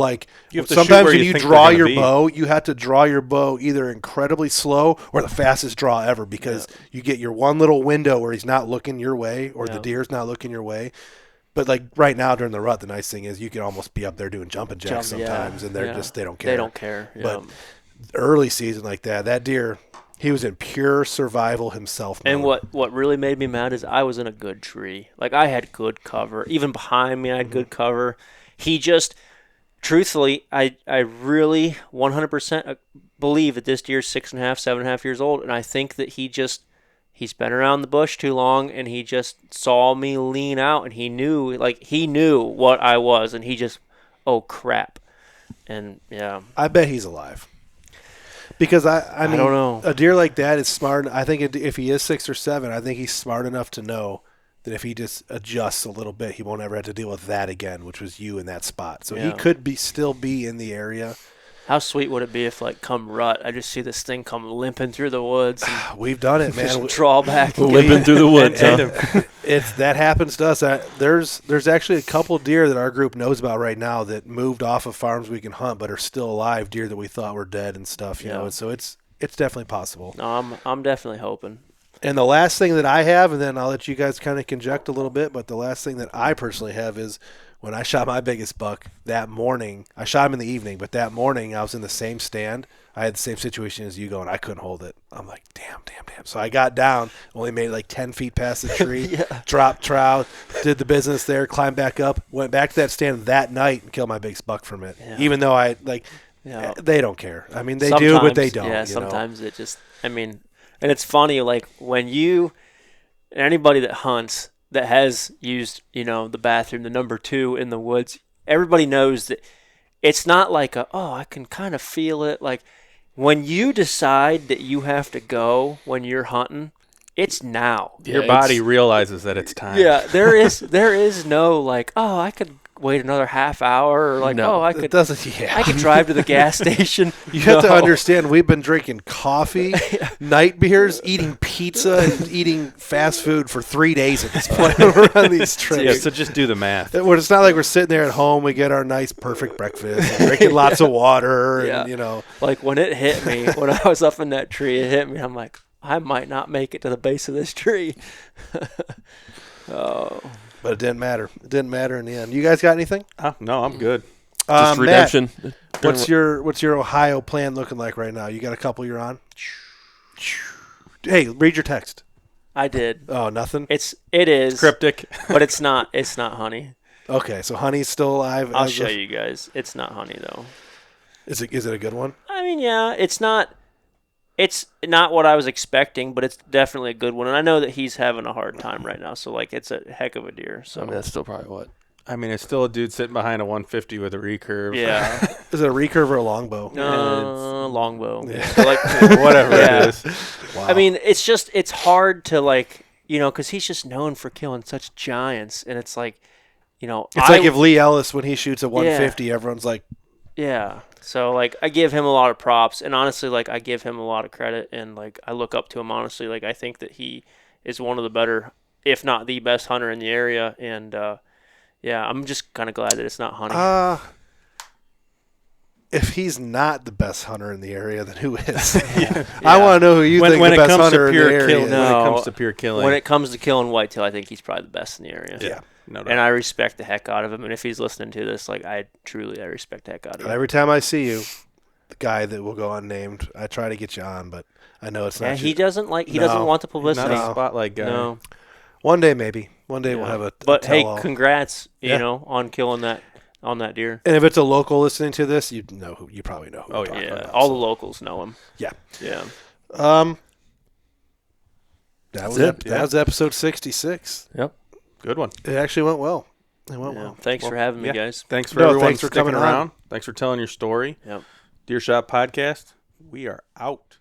[SPEAKER 3] you have to
[SPEAKER 2] sometimes
[SPEAKER 3] when
[SPEAKER 2] you draw your bow, you have to draw your bow either incredibly slow or the fastest draw ever, because you get your one little window where he's not looking your way or the deer's not looking your way. But like right now during the rut, the nice thing is you can almost be up there doing jumping jacks sometimes, and they don't care.
[SPEAKER 7] They don't care. Yeah.
[SPEAKER 2] But early season like that deer, he was in pure survival himself mode.
[SPEAKER 7] And what really made me mad is I was in a good tree. Like, I had good cover. Even behind me, I had good cover. He just, truthfully, I really 100% believe that this deer's 6.5, 7.5 years old, and I think that he's been around the bush too long, and he just saw me lean out, and he knew what I was, and he just, oh crap. And yeah.
[SPEAKER 2] I bet he's alive. Because I mean,
[SPEAKER 7] don't know.
[SPEAKER 2] A deer like that is smart. I think if he is 6 or 7, I think he's smart enough to know that if he just adjusts a little bit, he won't ever have to deal with that again, which was you in that spot. So he could still be in the area.
[SPEAKER 7] How sweet would it be if, like, come rut, I just see this thing come limping through the woods.
[SPEAKER 2] We've done it, man.
[SPEAKER 7] Just draw back.
[SPEAKER 8] Limping through the woods,
[SPEAKER 2] That happens to us. There's actually a couple deer that our group knows about right now that moved off of farms we can hunt but are still alive, deer that we thought were dead and stuff. You know, so it's definitely possible.
[SPEAKER 7] No, I'm definitely hoping.
[SPEAKER 2] And the last thing that I have, and then I'll let you guys kind of conject a little bit, but the last thing that I personally have is when I shot my biggest buck that morning. I shot him in the evening, but that morning I was in the same stand. I had the same situation as you going. I couldn't hold it. I'm like, damn. So I got down, only made it like 10 feet past the tree, dropped trout, did the business there, climbed back up, went back to that stand that night and killed my biggest buck from it. Yeah. Even though they don't care. I mean, they do, but they don't.
[SPEAKER 7] Yeah, sometimes it just, and it's funny, like when anybody that hunts that has used, the bathroom, the number 2 in the woods, everybody knows that it's not like I can kind of feel it. Like when you decide that you have to go when you're hunting, it's now.
[SPEAKER 3] Your body realizes that it's time.
[SPEAKER 7] Yeah, there is no like, I could wait another half hour, or like, I could drive to the gas station.
[SPEAKER 2] You have to understand, we've been drinking coffee, night beers, eating pizza, and eating fast food for 3 days at this point. We're on these trips.
[SPEAKER 3] Yeah, so just do the math.
[SPEAKER 2] It's not like we're sitting there at home. We get our nice, perfect breakfast, and drinking lots of water, and
[SPEAKER 7] Like when it hit me, when I was up in that tree, it hit me. I'm like, I might not make it to the base of this tree.
[SPEAKER 2] But it didn't matter. It didn't matter in the end. You guys got anything?
[SPEAKER 3] No, I'm good.
[SPEAKER 8] Just redemption.
[SPEAKER 2] Matt, what's your Ohio plan looking like right now? You got a couple you're on? Hey, read your text.
[SPEAKER 7] I did.
[SPEAKER 2] Oh, nothing?
[SPEAKER 7] It is.
[SPEAKER 3] Cryptic.
[SPEAKER 7] But it's not honey.
[SPEAKER 2] Okay, so honey's still alive.
[SPEAKER 7] I'll show you guys. It's not honey, though.
[SPEAKER 2] Is it a good one?
[SPEAKER 7] I mean, yeah, it's not what I was expecting, but it's definitely a good one. And I know that he's having a hard time right now, so like it's a heck of a deer. So
[SPEAKER 8] that's still probably what.
[SPEAKER 3] I mean, it's still a dude sitting behind a 150 with a recurve.
[SPEAKER 7] Yeah.
[SPEAKER 2] Is it a recurve or a longbow?
[SPEAKER 7] Longbow.
[SPEAKER 2] Yeah.
[SPEAKER 7] So like,
[SPEAKER 3] whatever it is.
[SPEAKER 2] Wow.
[SPEAKER 7] I mean, it's hard to like, because he's just known for killing such giants, and it's like,
[SPEAKER 2] it's like if Lee Ellis, when he shoots at 150, everyone's like,
[SPEAKER 7] yeah. So, like, I give him a lot of props, and honestly, like, I give him a lot of credit, and, like, I look up to him, honestly. Like, I think that he is one of the better, if not the best hunter in the area, and, I'm just kind of glad that it's not honey.
[SPEAKER 2] if he's not the best hunter in the area, then who is? I want to know who you think the best hunter in the area is.
[SPEAKER 3] When it comes to pure killing.
[SPEAKER 7] When it comes to killing whitetail, I think he's probably the best in the area.
[SPEAKER 2] Yeah.
[SPEAKER 3] No doubt.
[SPEAKER 7] And I respect the heck out of him. And if he's listening to this, like I respect the heck out of him.
[SPEAKER 2] Every time I see you, the guy that will go unnamed, I try to get you on, but I know it's not.
[SPEAKER 7] And he doesn't want the publicity.
[SPEAKER 3] Not a spotlight guy.
[SPEAKER 7] No.
[SPEAKER 2] One day, maybe. One day we'll have a.
[SPEAKER 7] But hey,
[SPEAKER 2] tell-all.
[SPEAKER 7] congrats! You know, on killing that deer.
[SPEAKER 2] And if it's a local listening to this, you probably know who.
[SPEAKER 3] Oh,
[SPEAKER 2] we're talking
[SPEAKER 7] Yeah,
[SPEAKER 2] about,
[SPEAKER 7] all
[SPEAKER 2] so.
[SPEAKER 7] the locals know him.
[SPEAKER 2] Yeah.
[SPEAKER 7] Yeah.
[SPEAKER 2] That was
[SPEAKER 3] it.
[SPEAKER 2] That was episode 66.
[SPEAKER 8] Yep.
[SPEAKER 3] Good one.
[SPEAKER 2] It actually went well. It went
[SPEAKER 7] Yeah.
[SPEAKER 2] well.
[SPEAKER 7] Thanks for having me, guys.
[SPEAKER 3] Thanks for
[SPEAKER 2] No,
[SPEAKER 3] everyone
[SPEAKER 2] thanks for
[SPEAKER 3] sticking
[SPEAKER 2] coming on.
[SPEAKER 3] around. Thanks for telling your story.
[SPEAKER 7] Yep.
[SPEAKER 3] Deer Shot Podcast. We are out.